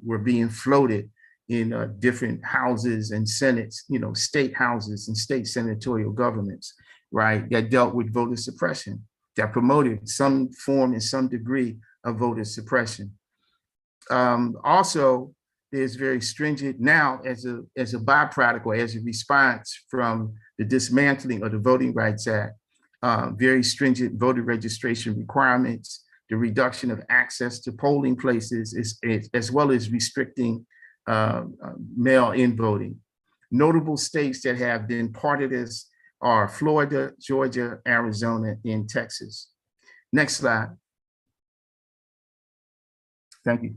were being floated in different houses and senates, state houses and state senatorial governments, right? That dealt with voter suppression, that promoted some form and some degree of voter suppression. Also, there's very stringent now as a byproduct or as a response from the dismantling of the Voting Rights Act, very stringent voter registration requirements, the reduction of access to polling places, as well as restricting mail-in voting. Notable states that have been part of this are Florida, Georgia, Arizona, and Texas. Next slide. Thank you.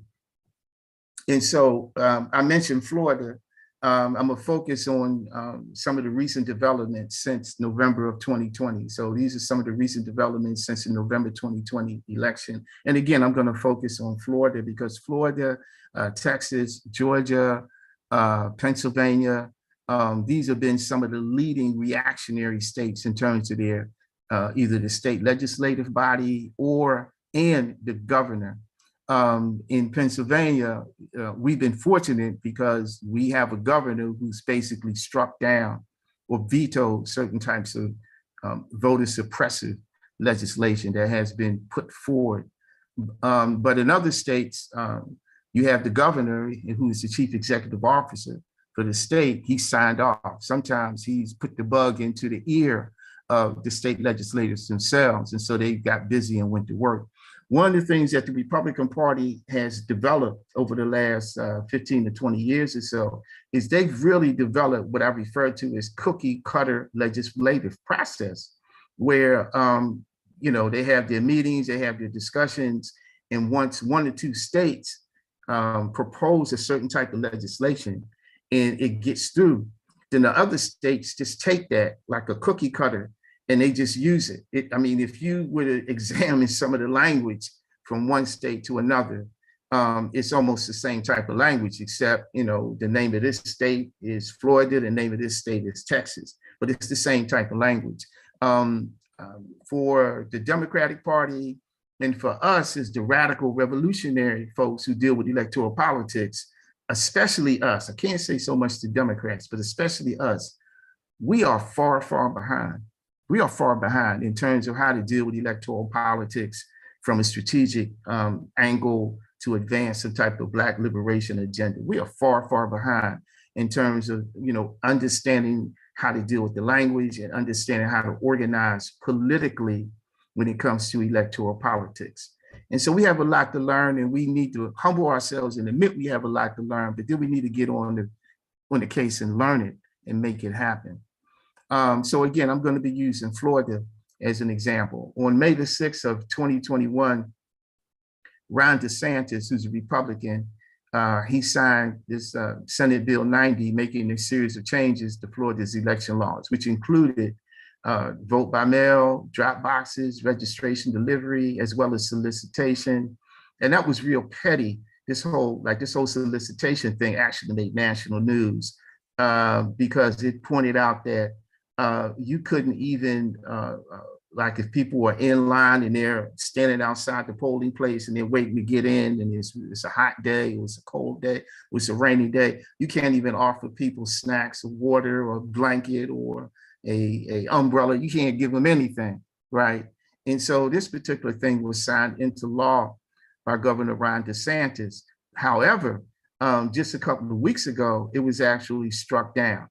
And so I mentioned Florida. I'm gonna focus on some of the recent developments since November of 2020. So these are some of the recent developments since the November 2020 election. And again, I'm gonna focus on Florida because Florida, Texas, Georgia, Pennsylvania, these have been some of the leading reactionary states in terms of their either the state legislative body and the governor. In Pennsylvania, we've been fortunate because we have a governor who's basically struck down or vetoed certain types of voter suppressive legislation that has been put forward. But in other states, you have the governor who is the chief executive officer for the state. He signed off. Sometimes he's put the bug into the ear of the state legislators themselves. And so they got busy and went to work. One of the things that the Republican Party has developed over the last 15 to 20 years or so is they've really developed what I refer to as cookie cutter legislative process, where they have their meetings, they have their discussions, and once one or two states propose a certain type of legislation and it gets through, then the other states just take that like a cookie cutter and they just use it. I mean, if you were to examine some of the language from one state to another, it's almost the same type of language, except, the name of this state is Florida, the name of this state is Texas, but it's the same type of language. For the Democratic Party and for us as the radical revolutionary folks who deal with electoral politics, especially us, I can't say so much the Democrats, but especially us, we are far, far behind. We are far behind in terms of how to deal with electoral politics from a strategic angle to advance some type of Black liberation agenda. We are far, far behind. in terms of, understanding how to deal with the language and understanding how to organize politically when it comes to electoral politics. And so we have a lot to learn, and we need to humble ourselves and admit we have a lot to learn, but then we need to get on the case and learn it and make it happen. So again, I'm going to be using Florida as an example. On May the 6th of 2021, Ron DeSantis, who's a Republican, he signed this Senate Bill 90, making a series of changes to Florida's election laws, which included vote by mail, drop boxes, registration delivery, as well as solicitation. And that was real petty. This whole solicitation thing actually made national news because it pointed out that you couldn't even, like if people were in line and they're standing outside the polling place and they're waiting to get in, and it's a hot day, it was a cold day, it was a rainy day, you can't even offer people snacks or water or blanket or a umbrella. You can't give them anything, right? And so this particular thing was signed into law by Governor Ron DeSantis. However, just a couple of weeks ago, it was actually struck down,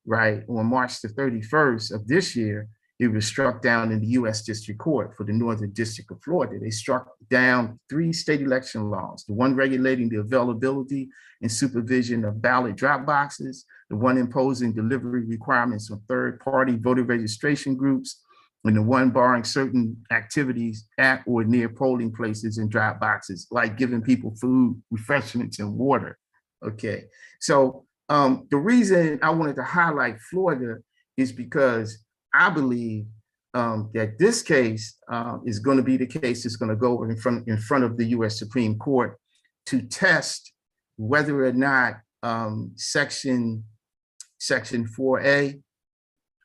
right? On March the 31st of this year, it was struck down in the U.S. District Court for the Northern District of Florida. They struck down 3 state election laws, the one regulating the availability and supervision of ballot drop boxes, the one imposing delivery requirements on third-party voter registration groups, and the one barring certain activities at or near polling places and drop boxes, like giving people food, refreshments, and water. Okay, so the reason I wanted to highlight Florida is because I believe that this case is going to be the case that's going to go in front of the U.S. Supreme Court to test whether or not Section 4A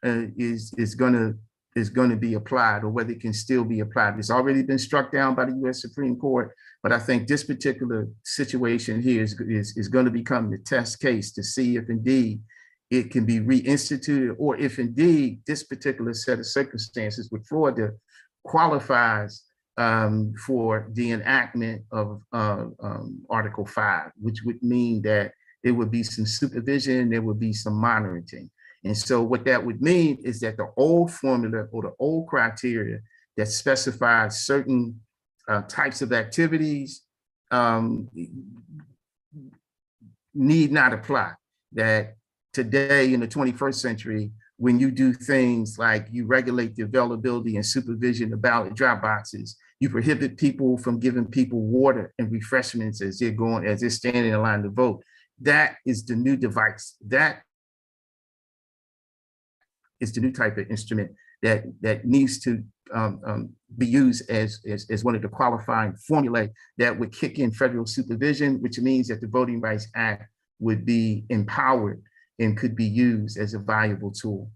is going to be applied, or whether it can still be applied. It's already been struck down by the U.S. Supreme Court, but I think this particular situation here is going to become the test case to see if indeed it can be reinstituted, or if indeed this particular set of circumstances with Florida qualifies for the enactment of Article 5, which would mean that there would be some supervision, there would be some monitoring. And so what that would mean is that the old formula or the old criteria that specifies certain types of activities need not apply. That today in the 21st century, when you do things like you regulate the availability and supervision of ballot drop boxes, you prohibit people from giving people water and refreshments as they're standing in line to vote. That is the new device. That is the new type of instrument that needs to be used as one of the qualifying formulae that would kick in federal supervision, which means that the Voting Rights Act would be empowered and could be used as a valuable tool.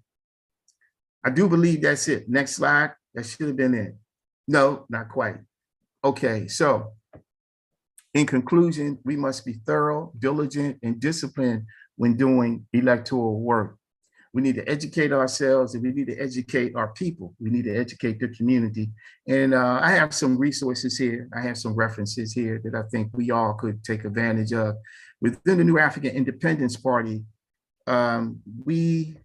I do believe that's it. Next slide. That should have been it. No, not quite. Okay, so in conclusion, we must be thorough, diligent, and disciplined when doing electoral work. We need to educate ourselves, and we need to educate our people. We need to educate the community. And I have some resources here. I have some references here that I think we all could take advantage of. Within the New African Independence Party, we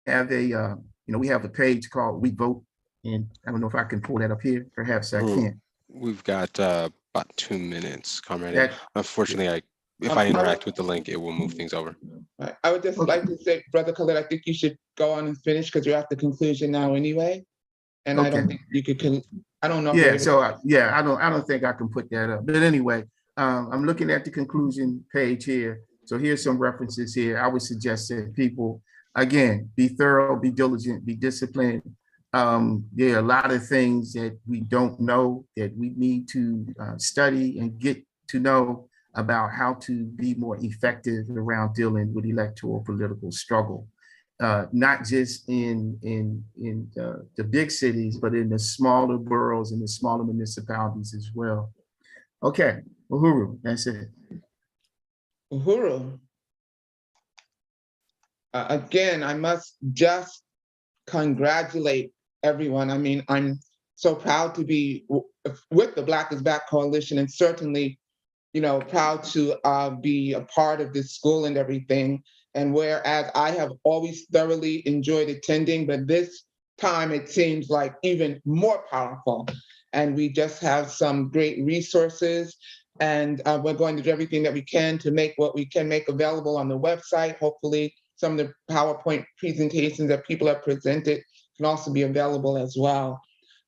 have a page called We Vote, and I don't know if I can pull that up here. Perhaps I can. We've got about 2 minutes, Comrade. Unfortunately, if I interact with the link, it will move things over. I would just like to say, Brother Khalid, I think you should go on and finish because you're at the conclusion now anyway. And I don't think you could. I don't know. Yeah. So I don't think I can put that up. But anyway, I'm looking at the conclusion page here. So here's some references here. I would suggest that people, again, be thorough, be diligent, be disciplined. There are a lot of things that we don't know that we need to study and get to know about how to be more effective around dealing with electoral political struggle, not just in the big cities, but in the smaller boroughs and the smaller municipalities as well. Okay, Uhuru, that's it. Uhuru. Again, I must just congratulate everyone. I mean, I'm so proud to be with the Black is Back Coalition, and certainly proud to be a part of this school and everything. And whereas I have always thoroughly enjoyed attending, but this time it seems like even more powerful. And we just have some great resources, and we're going to do everything that we can to make what we can make available on the website. Hopefully, some of the PowerPoint presentations that people have presented can also be available as well.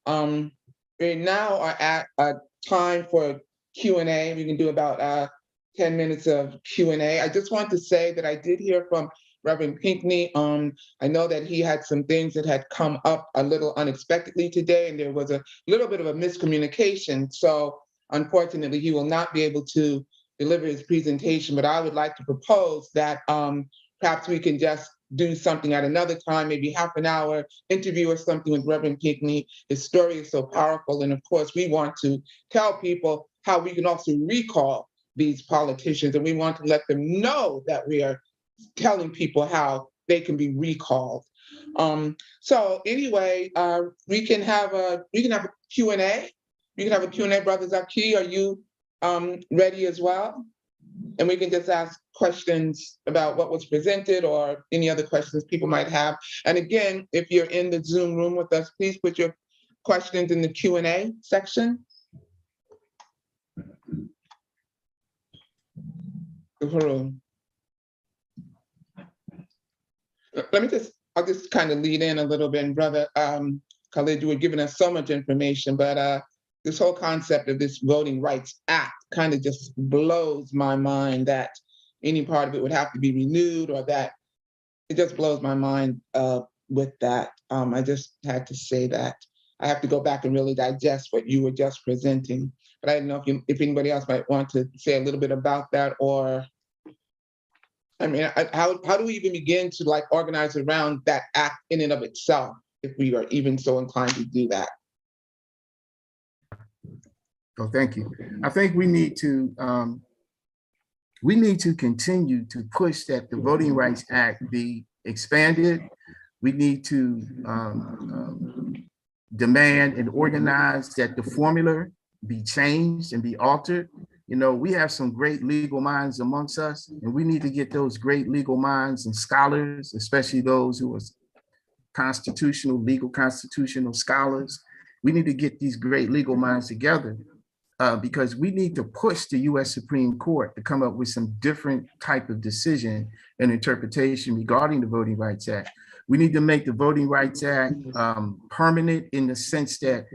We now are at a time for Q&A. We can do about 10 minutes of Q&A. I just want to say that I did hear from Reverend Pinckney. I know that he had some things that had come up a little unexpectedly today, and there was a little bit of a miscommunication. So unfortunately, he will not be able to deliver his presentation, but I would like to propose that perhaps we can just do something at another time, maybe half an hour interview or something with Reverend Pinckney. His story is so powerful. And of course, we want to tell people how we can also recall these politicians, and we want to let them know that we are telling people how they can be recalled. So anyway, we can have a Q&A. We can have a Q&A, Brother Zaki. Are you ready as well? And we can just ask questions about what was presented or any other questions people might have. And again, if you're in the Zoom room with us, please put your questions in the Q&A section. I'll just kind of lead in a little bit. And Brother Khalid, you were giving us so much information, but this whole concept of this Voting Rights Act kind of just blows my mind that any part of it would have to be renewed, or that it just blows my mind with that. I just had to say that. I have to go back and really digest what you were just presenting. But I didn't know if anybody else might want to say a little bit about that, or, I mean, how do we even begin to organize around that act in and of itself, if we are even so inclined to do that? Oh, thank you. I think we need to continue to push that the Voting Rights Act be expanded. We need to demand and organize that the formula be changed and be altered. We have some great legal minds amongst us, and we need to get those great legal minds and scholars, especially those who are legal constitutional scholars. We need to get these great legal minds together because we need to push the U.S. Supreme Court to come up with some different type of decision and interpretation regarding the Voting Rights Act. We need to make the Voting Rights Act permanent in the sense that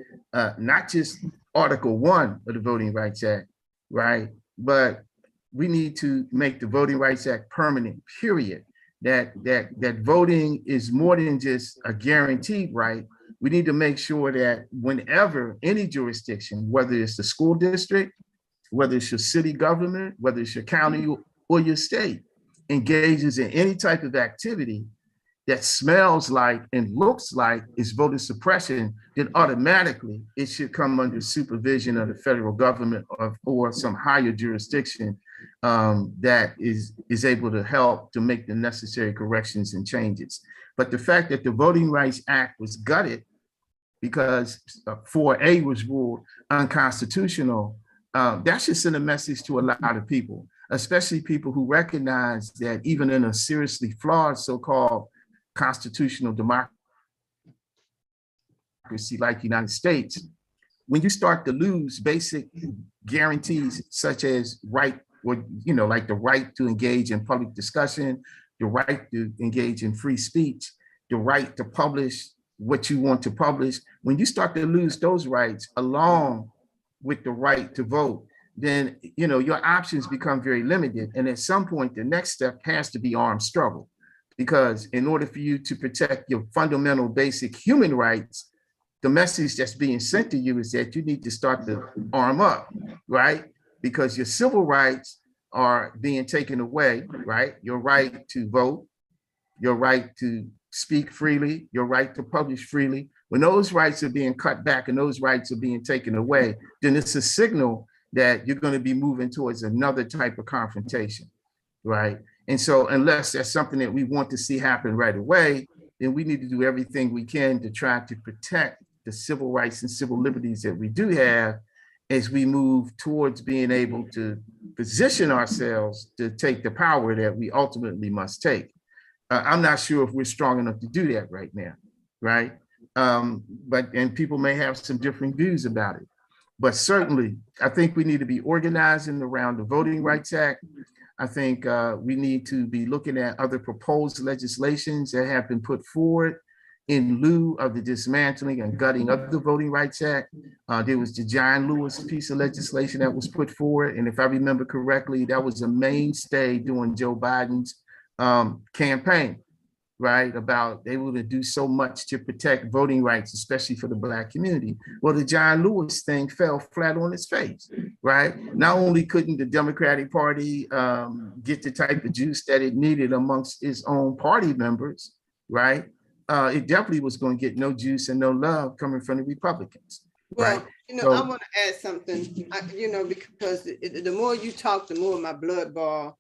not just Article 1 of the Voting Rights Act, right? But we need to make the Voting Rights Act permanent, period. That voting is more than just a guaranteed right. We need to make sure that whenever any jurisdiction, whether it's the school district, whether it's your city government, whether it's your county or your state, engages in any type of activity that smells like and looks like it's voter suppression, then automatically it should come under supervision of the federal government or some higher jurisdiction that is able to help to make the necessary corrections and changes. But the fact that the Voting Rights Act was gutted because 4A was ruled unconstitutional, that should send a message to a lot of people, especially people who recognize that even in a seriously flawed so-called constitutional democracy like the United States, when you start to lose basic guarantees such as like the right to engage in public discussion, the right to engage in free speech, the right to publish what you want to publish, when you start to lose those rights along with the right to vote, then your options become very limited. And at some point, the next step has to be armed struggle. Because in order for you to protect your fundamental basic human rights, the message that's being sent to you is that you need to start to arm up, right? Because your civil rights are being taken away, right? Your right to vote, your right to speak freely, your right to publish freely. When those rights are being cut back and those rights are being taken away, then it's a signal that you're going to be moving towards another type of confrontation, right? And so unless that's something that we want to see happen right away, then we need to do everything we can to try to protect the civil rights and civil liberties that we do have as we move towards being able to position ourselves to take the power that we ultimately must take. I'm not sure if we're strong enough to do that right now, right? And people may have some different views about it. But certainly, I think we need to be organizing around the Voting Rights Act. I think we need to be looking at other proposed legislations that have been put forward in lieu of the dismantling and gutting of the Voting Rights Act. There was the John Lewis piece of legislation that was put forward. And if I remember correctly, that was a mainstay during Joe Biden's campaign, right? About they were to do so much to protect voting rights, especially for the Black community. Well, the John Lewis thing fell flat on its face, right? Not only couldn't the Democratic Party get the type of juice that it needed amongst its own party members, right? It definitely was going to get no juice and no love coming from the Republicans. Well, right? I want to add something, because the more you talk, the more my blood boils.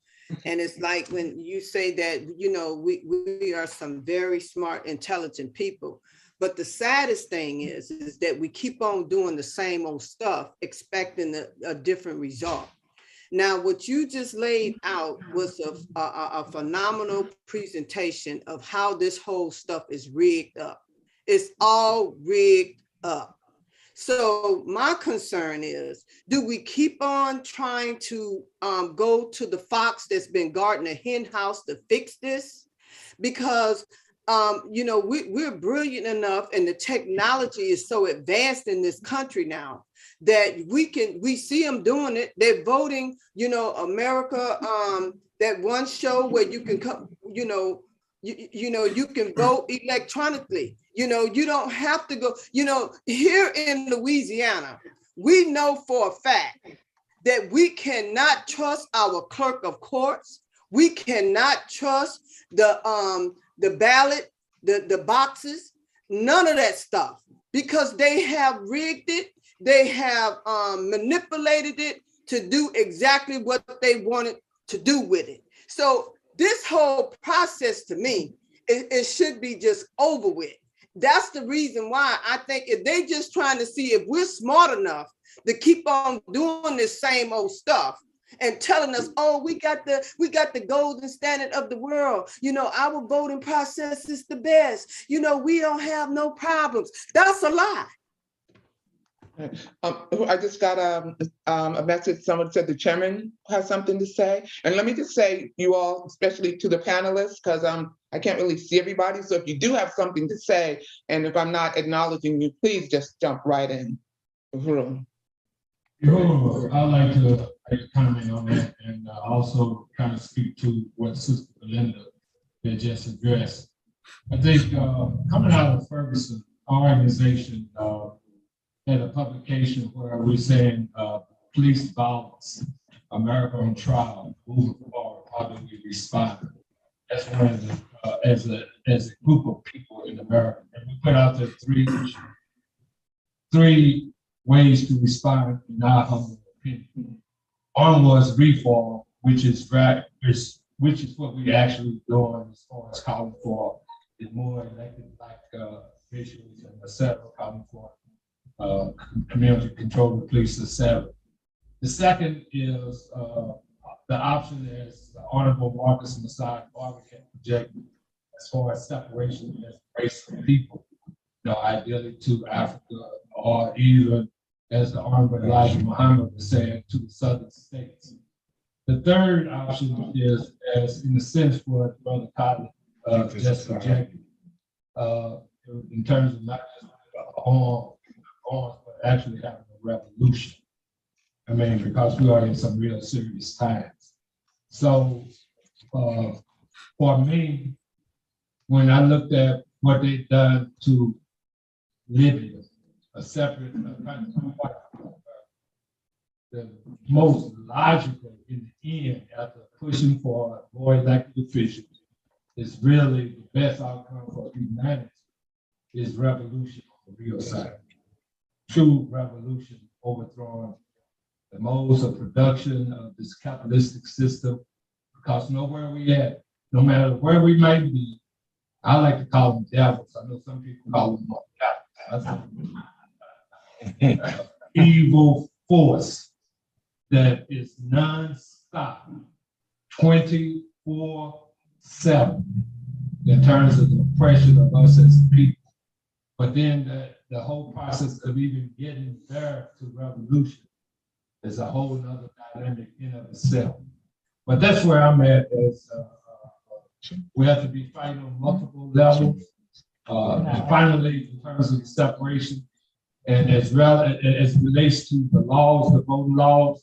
And it's like when you say that, we are some very smart, intelligent people. But the saddest thing is that we keep on doing the same old stuff, expecting a different result. Now, what you just laid out was a phenomenal presentation of how this whole stuff is rigged up. It's all rigged up. So my concern is, do we keep on trying to go to the fox that's been guarding a hen house to fix this? Because, we're brilliant enough and the technology is so advanced in this country now that we see them doing it. They're voting, America, that one show where you can come, you can vote electronically. You don't have to go, here in Louisiana, we know for a fact that we cannot trust our clerk of courts. We cannot trust the ballot, the boxes, none of that stuff, because they have rigged it. They have manipulated it to do exactly what they wanted to do with it. So this whole process, to me, it should be just over with. That's the reason why I think if they just trying to see if we're smart enough to keep on doing this same old stuff and telling us, oh, we got the golden standard of the world. Our voting process is the best. We don't have no problems. That's a lie. I just got a message. Someone said the chairman has something to say. And let me just say, you all, especially to the panelists, because I can't really see everybody. So if you do have something to say, and if I'm not acknowledging you, please just jump right in the room. I'd like to comment on that and also kind of speak to what Sister Belinda had just addressed. I think coming out of Ferguson, our organization had a publication where we're saying police violence, America on trial, moving forward, how do we respond? That's one of the, as a group of people in America. And we put out there three ways to respond in our humble opinion. One was reform, which is what we actually doing as far as calling for the more elected Black officials and etc. calling for community control the police, etc. The second is the option as the Honorable Marcus Messiah Barber had projected as far as separation as race from people, ideally to Africa, or even as the Honorable Elijah Muhammad was saying, to the southern states. The third option is, as in the sense what Brother Cotton just projected, in terms of not just arms, but actually having a revolution. I mean, because we are in some real serious times. So for me, when I looked at what they've done to Libya, a separate country, the most logical in the end, after pushing for more elected officials, is really the best outcome for humanity is revolution on the real side. True revolution, overthrowing the modes of production of this capitalistic system, because nowhere we at, no matter where we may be, I like to call them devils. I know some people call them evil force that is nonstop, 24/7 in terms of the oppression of us as people. But then the whole process of even getting there to revolution is a whole nother dynamic in of itself. But that's where I'm at, is we have to be fighting on multiple levels. And finally, in terms of the separation, and as relates to the laws, the voting laws,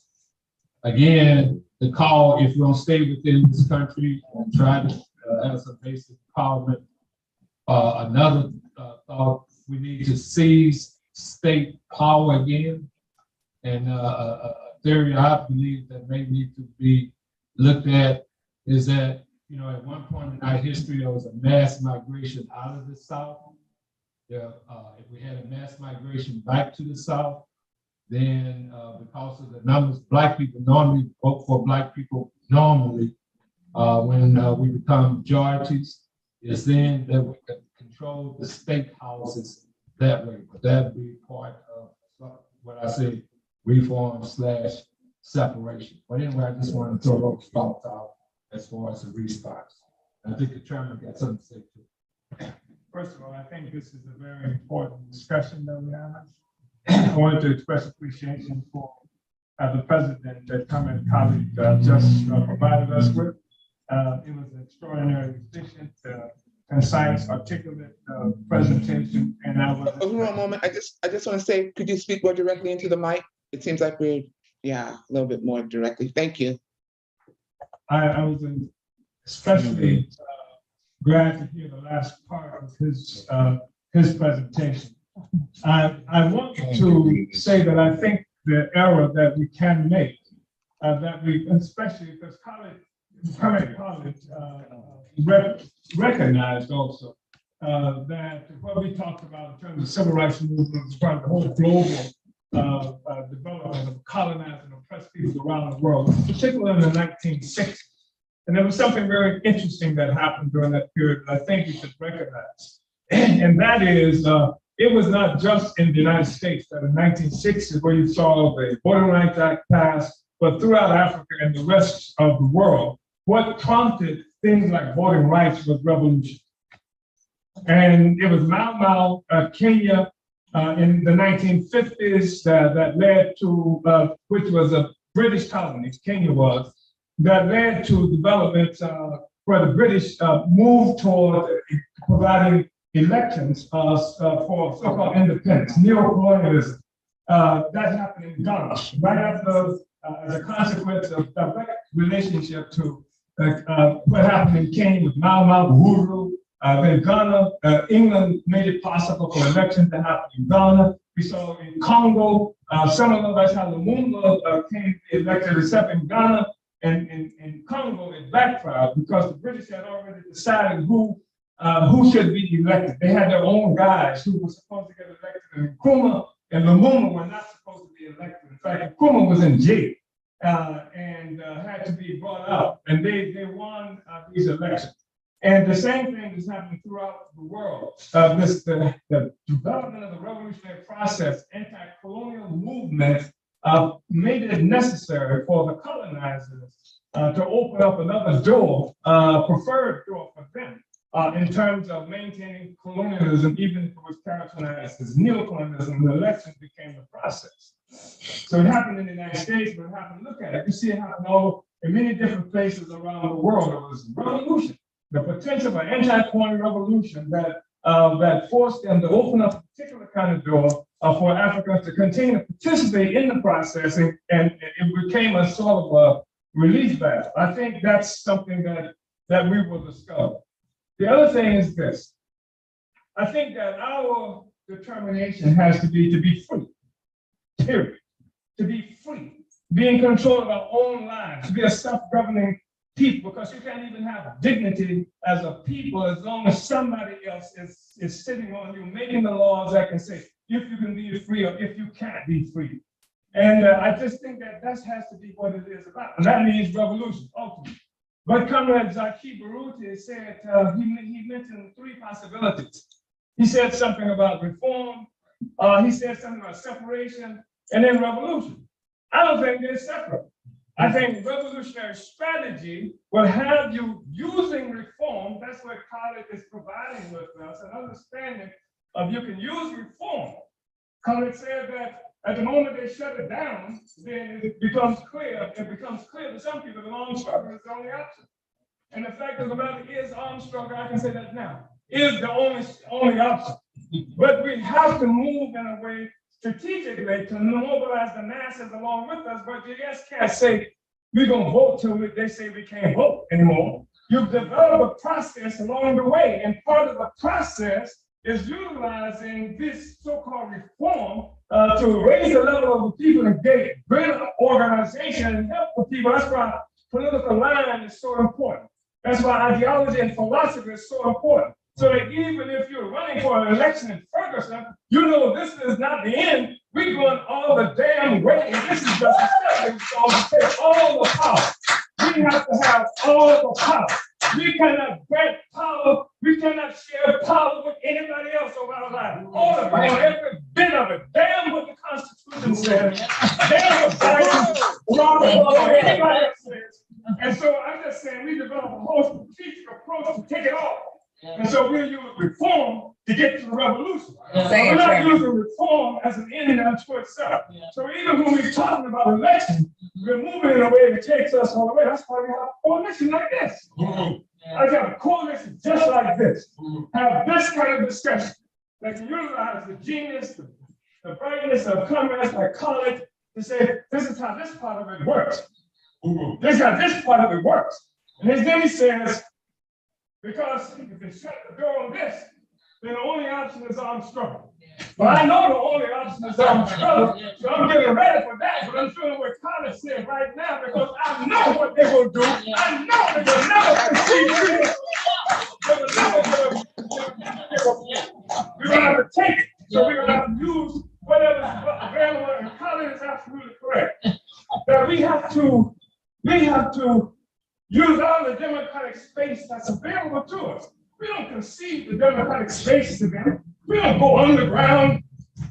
again, the call, if we're gonna stay within this country and try to have some basic empowerment, another thought, we need to seize state power again. And a theory I believe that may need to be looked at is that, at one point in our history, there was a mass migration out of the South. If we had a mass migration back to the South, then because of the numbers, Black people normally vote for Black people normally when we become majorities, is then that we can control the state houses that way. But that'd be part of what I say, reform/separation. But anyway, I just wanted to throw those thoughts out as far as the response. I think the chairman got something to say too. First of all, I think this is a very important discussion that we have. I wanted to express appreciation for the president that Comment colleague just provided us with. It was an extraordinarily efficient, concise, articulate presentation, and I was. Hold on a moment. I just want to say, could you speak more directly into the mic? It seems like we're, a little bit more directly. Thank you. I was especially glad to hear the last part of his presentation. I want to say that I think the error that we can make, especially because Comment College recognized also that what we talked about in terms of civil rights movement was part of the whole global development of colonizing oppressed peoples around the world, particularly in the 1960s. And there was something very interesting that happened during that period that I think we should recognize. And that is, it was not just in the United States that in 1960s where you saw the Voting Rights Act passed, but throughout Africa and the rest of the world, what prompted things like voting rights was revolution. And it was Mau, Kenya, in the 1950s that led to, which was a British colony, Kenya was, that led to developments where the British moved toward providing elections for so-called independence, neo-colonialism. That happened in Ghana, right after, as a consequence of direct relationship to what happened in Kenya with Mau, Uhuru. Then Ghana, England made it possible for elections to happen in Ghana. We saw in Congo, some of us how Lumumba came to be elected, except in Ghana and in Congo, it backfired because the British had already decided who should be elected. They had their own guys who were supposed to get elected, and Nkrumah and Lumumba were not supposed to be elected. In fact, Nkrumah was in jail and had to be brought out, and they won these elections. And the same thing is happening throughout the world. The development of the revolutionary process, anti-colonial movement, made it necessary for the colonizers to open up another door, preferred door for them, in terms of maintaining colonialism, even if it was characterized as neocolonialism. The election became the process. So it happened in the United States, but it happened, look at it, you see it happen all in many different places around the world. It was revolution. The potential of an anti-colonial revolution that forced them to open up a particular kind of door for Africans to continue to participate in the processing, and it became a sort of a relief valve. I think that's something that we will discover. The other thing is this. I think that our determination has to be free, period. To be free, be in control of our own lives, to be a self-governing people, because you can't even have dignity as a people as long as somebody else is sitting on you, making the laws that can say if you can be free or if you can't be free. And I just think that has to be what it is about. And that means revolution, ultimately. But Comrade Zaki Baruti said, he mentioned three possibilities. He said something about reform, he said something about separation, and then revolution. I don't think they're separate. I think revolutionary strategy will have you using reform. That's what college is providing with us, an understanding of you can use reform. College said that at the moment they shut it down, then it becomes clear to some people that armed struggle is the only option. And the fact of the matter is armed struggle, I can say that now, is the only option. But we have to move in a way strategically to mobilize the masses along with us, but you just can't say, we're gonna vote till they say we can't vote anymore. You've developed a process along the way, and part of the process is utilizing this so-called reform to raise the level of the people and get greater organization and help the people. That's why political line is so important. That's why ideology and philosophy is so important. So that even if you're running for an election in Ferguson, you know this is not the end. We're going all the damn way. And this is just a stepping stone to take all the power. We have to have all the power. We cannot grant power. We cannot share power with anybody else over our lives. All of it, every bit of it. Damn what the Constitution says. Damn what Biden, anybody else says. And so I'm just saying we develop a whole strategic approach to take it off. And so we'll use reform to get to the revolution. We're not using reform as an end unto itself. So even when we're talking about election, we're moving in a way that takes us all the way. That's why we have a coalition like this. I got a coalition just like this. Have this kind of discussion that can utilize the genius, the brightness of comrades like college to say, this is how this part of it works. This is how this part of it works. And then he says, because if you shut the door on this, then the only option is armed struggle. But I know the only option is armed struggle, so I'm getting ready for that. But I'm doing what college said right now because I know what they will do. I know they will never succeed. We're going to have to take it. So we're going to have to use whatever is available, and college is absolutely correct. That we have to use all the democratic space that's available to us. We don't concede the democratic space to them. We don't go underground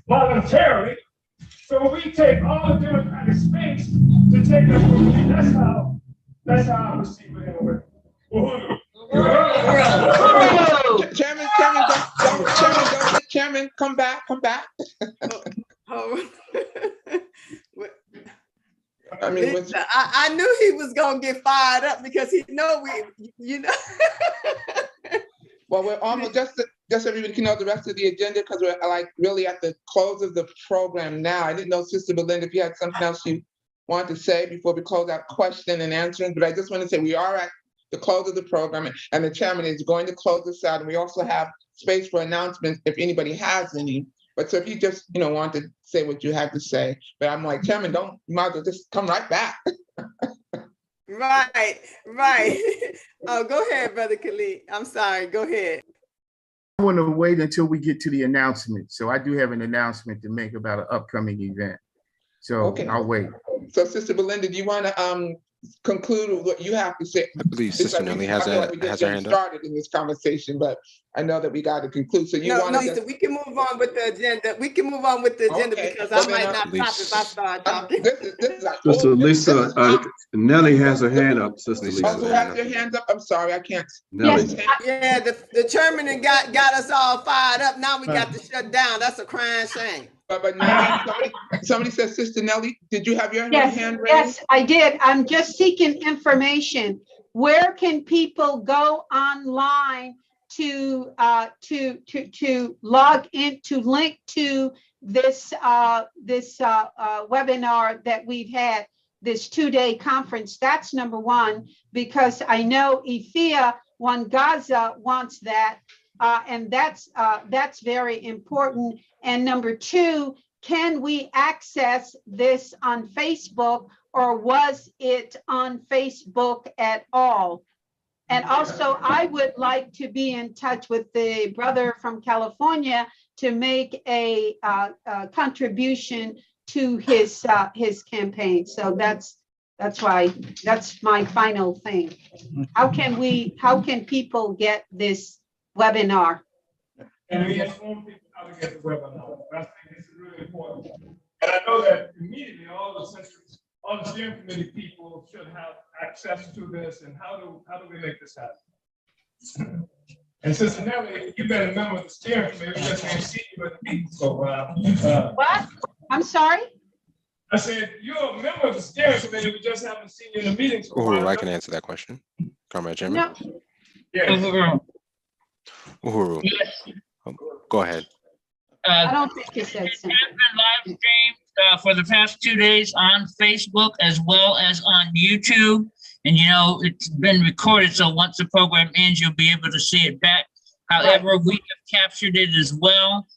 voluntarily. So we take all the democratic space to take us where we need. That's how I receive it anyway. Chairman, come back. I mean, I knew he was gonna get fired up because he know Well, we're almost just so everybody can know the rest of the agenda because we're like really at the close of the program now. I didn't know, Sister Belinda, if you had something else you wanted to say before we close out question and answering, but I just want to say we are at the close of the program and the chairman is going to close this out, and we also have space for announcements if anybody has any. But so if you just, want to say what you had to say, but I'm like, Chairman, you might as well just come right back. Right. Oh, go ahead, Brother Khalid. I'm sorry, go ahead. I want to wait until we get to the announcement. So I do have an announcement to make about an upcoming event. So okay. I'll wait. So Sister Belinda, do you want to conclude what you have to say? I believe Sister Nelly has her hand up. Started in this conversation, but I know that we got to conclude. So so we can move on with the agenda. Okay. Because I might not stop if I start talking. Sister Lisa, Nelly has her hand up. Sister Lisa. Who has your hand up? I'm sorry, I can't. Nelly. Yeah, the chairman got us all fired up. Now we got to shut down. That's a crying shame. But now somebody says, Sister Nelly, did you have your hand raised? Yes, I did. I'm just seeking information. Where can people go online to log in, to link to this webinar that we've had, this 2-day conference? That's number one, because I know Ifia Wangaza wants that, and that's very important. And number two, can we access this on Facebook, or was it on Facebook at all? And also, I would like to be in touch with the brother from California to make a contribution to his campaign. So that's my final thing. How can people get this webinar? And we inform people how to get the webinar. I think this is really important. And I know that immediately all the steering committee people should have access to this, and how do we make this happen? And Sister Nellie, you've been a member of the steering committee, we just can't see you at the meeting, so, What? I'm sorry? I said, you're a member of the steering committee, we just haven't seen you in the meetings. Uhuru, I can answer that question. Comrade Chairman. No, Yes. Uhuru, go ahead. I don't think he said It's something. been live streamed for the past 2 days on Facebook as well as on YouTube. And you know, it's been recorded, so once the program ends, you'll be able to see it back. However, we have captured it as well.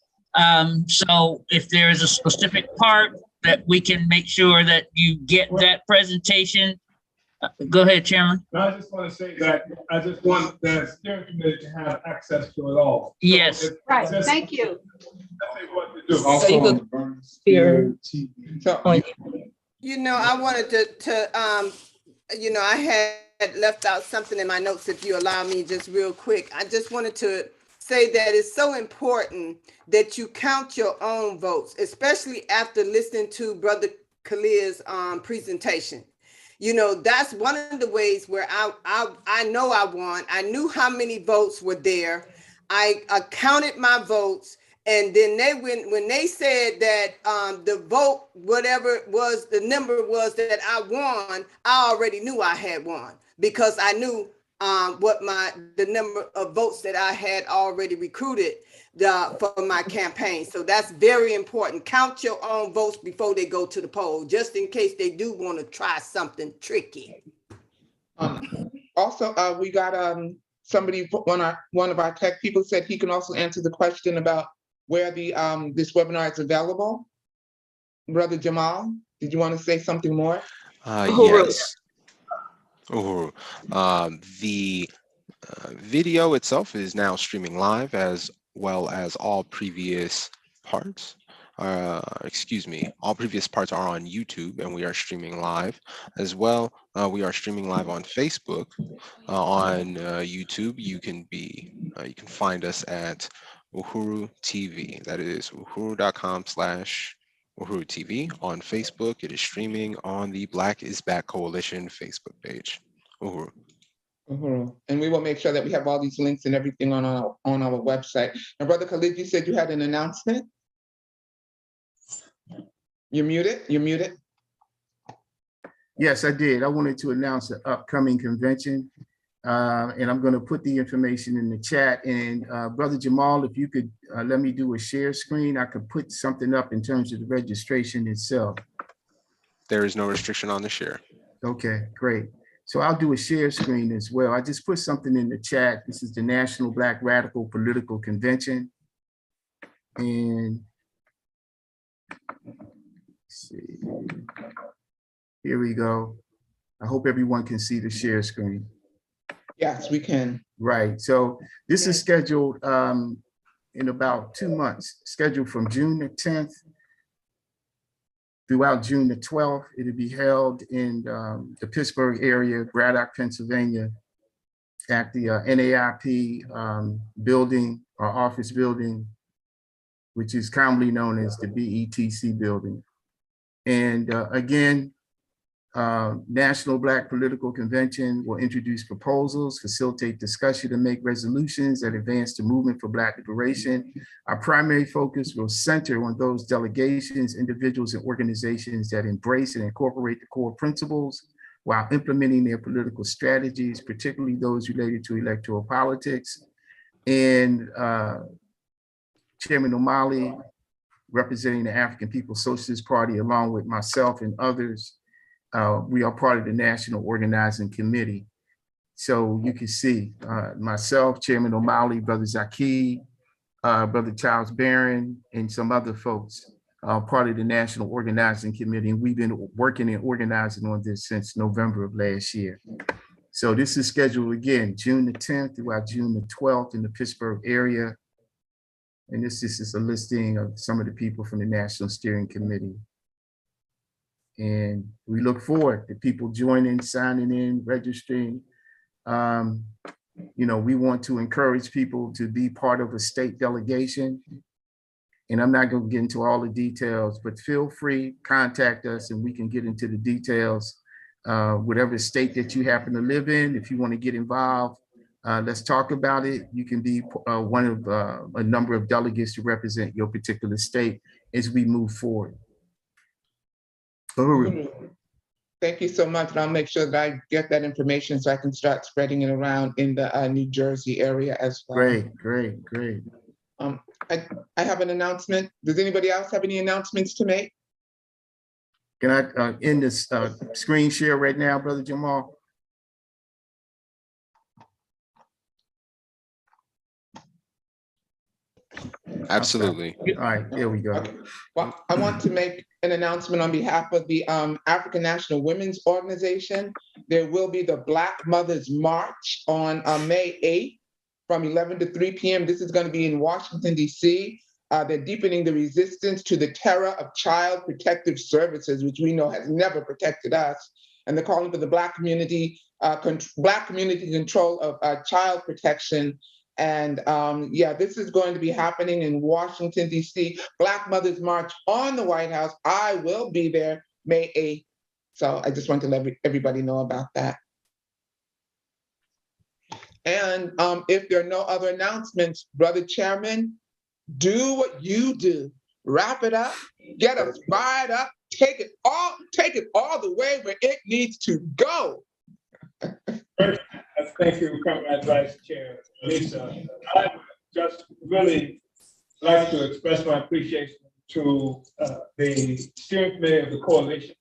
So if there is a specific part that we can make sure that you get that presentation. Go ahead, Chairman. No, I just want to say that I just want the steering committee to have access to it all. Yes. Right, thank you. Tell me what to do. So you could steer So, on You know, I wanted to you know, I had left out something in my notes, if you allow me, just real quick. I just wanted to say that it's so important that you count your own votes, especially after listening to Brother Khalil's presentation. You know, that's one of the ways where I know I won. I knew how many votes were there. I counted my votes. And then when they said that the vote, whatever it was, the number was that I won, I already knew I had won because I knew what the number of votes that I had already recruited for my campaign. So that's very important. Count your own votes before they go to the poll, just in case they do want to try something tricky. also, we got somebody, one of our tech people said he can also answer the question about where the this webinar is available. Brother Jamal, did you want to say something more? Yes. Uhuru. The video itself is now streaming live as well as all previous parts. All previous parts are on YouTube and we are streaming live as well. We are streaming live on Facebook. On YouTube, you can find us at Uhuru TV. That is uhuru.com/Uhuru TV. On Facebook, it is streaming on the Black is Back Coalition Facebook page. Uhuru. Uhuru. And we will make sure that we have all these links and everything on our website. And Brother Khalid, you said you had an announcement? You're muted. Yes, I did. I wanted to announce an upcoming convention. And I'm going to put the information in the chat. And Brother Jamal, if you could let me do a share screen, I could put something up in terms of the registration itself. There is no restriction on the share. Okay, great. So I'll do a share screen as well. I just put something in the chat. This is the National Black Radical Political Convention. And let's see, here we go. I hope everyone can see the share screen. Yes, we can. Right. So this is scheduled in about 2 months, scheduled from June the 10th throughout June the 12th. It'll be held in the Pittsburgh area, Braddock, Pennsylvania, at the NAIP building or office building, which is commonly known as the BETC building. And again, National Black Political Convention will introduce proposals, facilitate discussion, and make resolutions that advance the movement for Black liberation. Our primary focus will center on those delegations, individuals, and organizations that embrace and incorporate the core principles while implementing their political strategies, particularly those related to electoral politics. And Chairman O'Malley, representing the African People's Socialist Party, along with myself and others, we are part of the National Organizing Committee. So you can see myself, Chairman O'Malley, Brother Zaki, Brother Charles Barron, and some other folks part of the National Organizing Committee. And we've been working and organizing on this since November of last year. So this is scheduled again, June the 10th throughout June the 12th in the Pittsburgh area. And this is a listing of some of the people from the National Steering Committee. And we look forward to people joining, signing in, registering. You know, we want to encourage people to be part of a state delegation And I'm not going to get into all the details, but feel free, contact us and we can get into the details. Whatever state that you happen to live in, if you want to get involved, let's talk about it. You can be one of a number of delegates to represent your particular state as we move forward. Thank you so much. And I'll make sure that I get that information so I can start spreading it around in the New Jersey area as well. Great. I have an announcement. Does anybody else have any announcements to make? Can I end this screen share right now, Brother Jamal? Absolutely. Okay. All right, there we go. Okay. Well, I want to make an announcement on behalf of the African National Women's Organization. There will be the Black Mothers March on May 8th from 11 to 3 p.m. This is going to be in Washington, D.C. They're deepening the resistance to the terror of child protective services, which we know has never protected us. And they're calling for the Black community control of child protection. And yeah, this is going to be happening in Washington, D.C. Black Mothers March on the White House. I will be there May 8th. So I just want to let everybody know about that. And if there are no other announcements, Brother Chairman, do what you do. Wrap it up, get us fired up, take it all the way where it needs to go. Thank you, Comrade Vice Chair Lisa. I would just really like to express my appreciation to the steering committee of the coalition,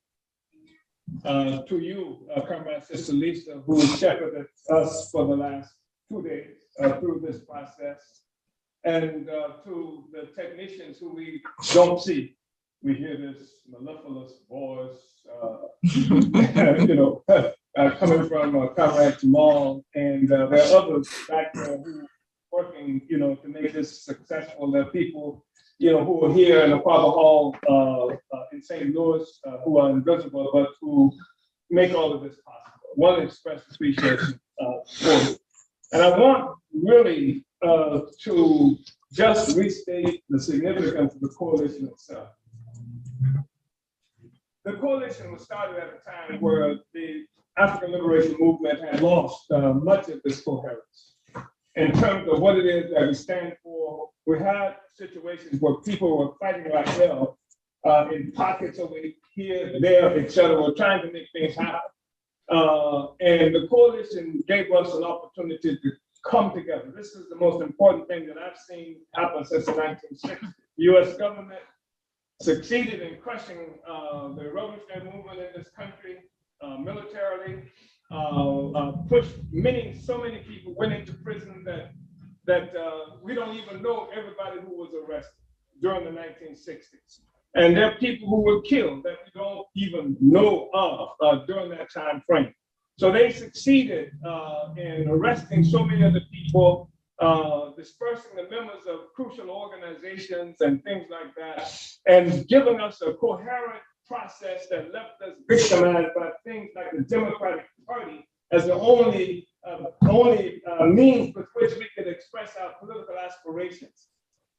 to you, Comrade Sister Lisa, who shepherded us for the last 2 days through this process, and to the technicians who we don't see. We hear this mellifluous voice, coming from Comrade Jamal, and there are others back there who are working, to make this successful. There are people, who are here in the Father Hall in St. Louis, who are invisible, but who make all of this possible. I want to express appreciation for you. And I want really to just restate the significance of the coalition itself. The coalition was started at a time where the African liberation movement had lost much of its coherence in terms of what it is that we stand for. We had situations where people were fighting like hell in pockets over here, there, etc. We're trying to make things happen. And the coalition gave us an opportunity to come together. This is the most important thing that I've seen happen since the 1960s. The U.S. government succeeded in crushing the revolutionary movement in this country militarily, pushed so many people went into prison that we don't even know everybody who was arrested during the 1960s. And there are people who were killed that we don't even know of during that time frame. So they succeeded in arresting so many of the people, dispersing the members of crucial organizations and things like that, and giving us a coherent process that left us victimized by things like the Democratic Party as the only means with which we could express our political aspirations.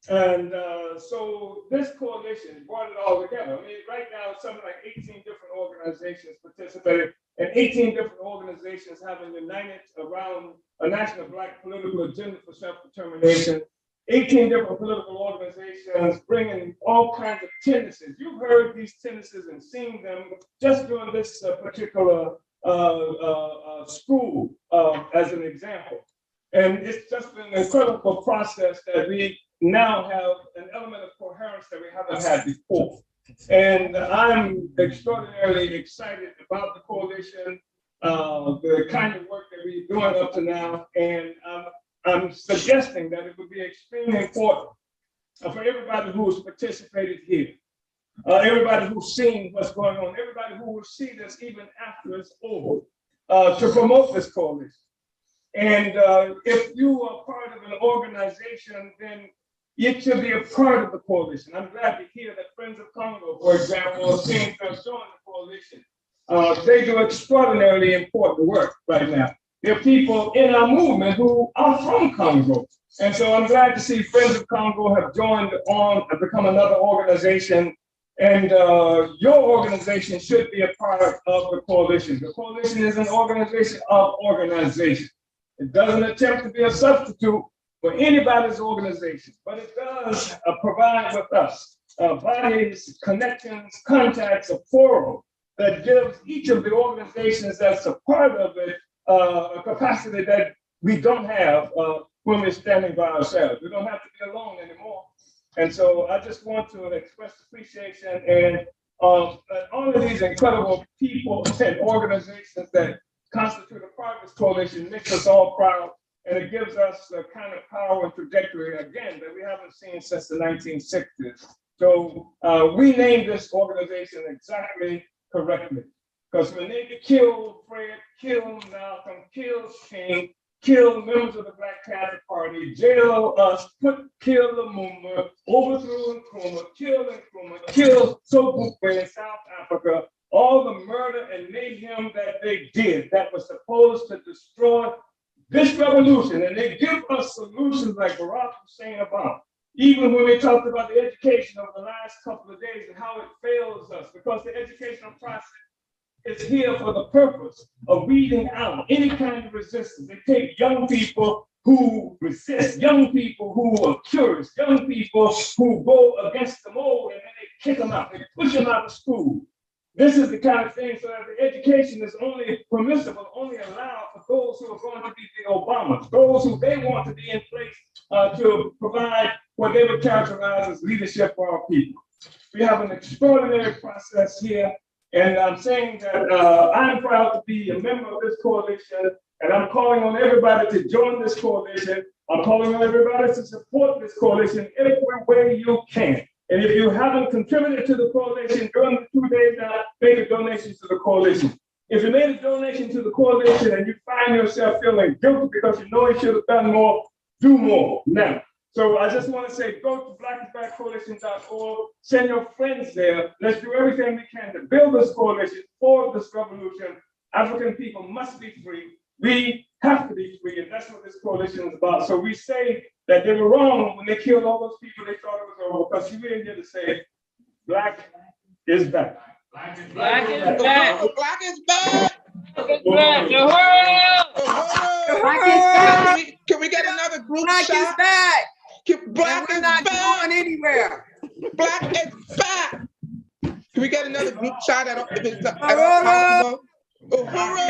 And so this coalition brought it all together. I mean, right now, something like 18 different organizations participated, and 18 different organizations having united around a national Black political agenda for self-determination. 18 different political organizations bringing all kinds of tendencies. You've heard these tendencies and seen them just during this particular school as an example. And it's just been an incredible process that we now have an element of coherence that we haven't had before. And I'm extraordinarily excited about the coalition, the kind of work that we're doing up to now. And I'm suggesting that it would be extremely important for everybody who's participated here, everybody who's seen what's going on, everybody who will see this even after it's over, to promote this coalition. And if you are part of an organization, then you should be a part of the coalition. I'm glad to hear that Friends of Congo, for example, seem to have joined the coalition. They do extraordinarily important work right now. There are people in our movement who are from Congo, And so I'm glad to see Friends of Congo have joined on and become another organization. And your organization should be a part of the coalition. The coalition is an organization of organization. It doesn't attempt to be a substitute for anybody's organization, but it does provide with us bodies, connections, contacts, a forum that gives each of the organizations that's a part of it a capacity that we don't have when we're standing by ourselves. We don't have to be alone anymore. And so I just want to express appreciation and all of these incredible people and organizations that constitute a part of this coalition makes us all proud. And it gives us the kind of power and trajectory, again, that we haven't seen since the 1960s. So we named this organization exactly correctly. Because when they killed Fred, killed Malcolm, killed King, kill members of the Black Panther Party, jail us, kill Lumumba, overthrew Nkrumah, kill Sobukwe in South Africa, all the murder and mayhem that they did that was supposed to destroy this revolution. And they give us solutions like Barack was saying about. Even when we talked about the education over the last couple of days and how it fails us, because the educational process is here for the purpose of weeding out any kind of resistance. They take young people who resist, young people who are curious, young people who go against the mold, and then they kick them out, they push them out of school. This is the kind of thing so that the education is only permissible, only allowed for those who are going to be the Obamas, those who they want to be in place to provide what they would characterize as leadership for our people. We have an extraordinary process here. And I'm saying that I'm proud to be a member of this coalition, and I'm calling on everybody to join this coalition. I'm calling on everybody to support this coalition every way you can. And if you haven't contributed to the coalition during the 2 days now, make a donation to the coalition. If you made a donation to the coalition and you find yourself feeling guilty because you know you should have done more, do more now. So I just want to say, go to blackisbackcoalition.org, send your friends there. Let's do everything we can to build this coalition for this revolution. African people must be free. We have to be free, and that's what this coalition is about. So we say that they were wrong when they killed all those people they thought it was over, because you ain't here to say, Black is back. Black is back. Black is back. Black is back. Black is back. Can we get another group Black shot? is back. Black We're is not back. going anywhere. Black is back. Can we get another group shot at all possible? Uhuru!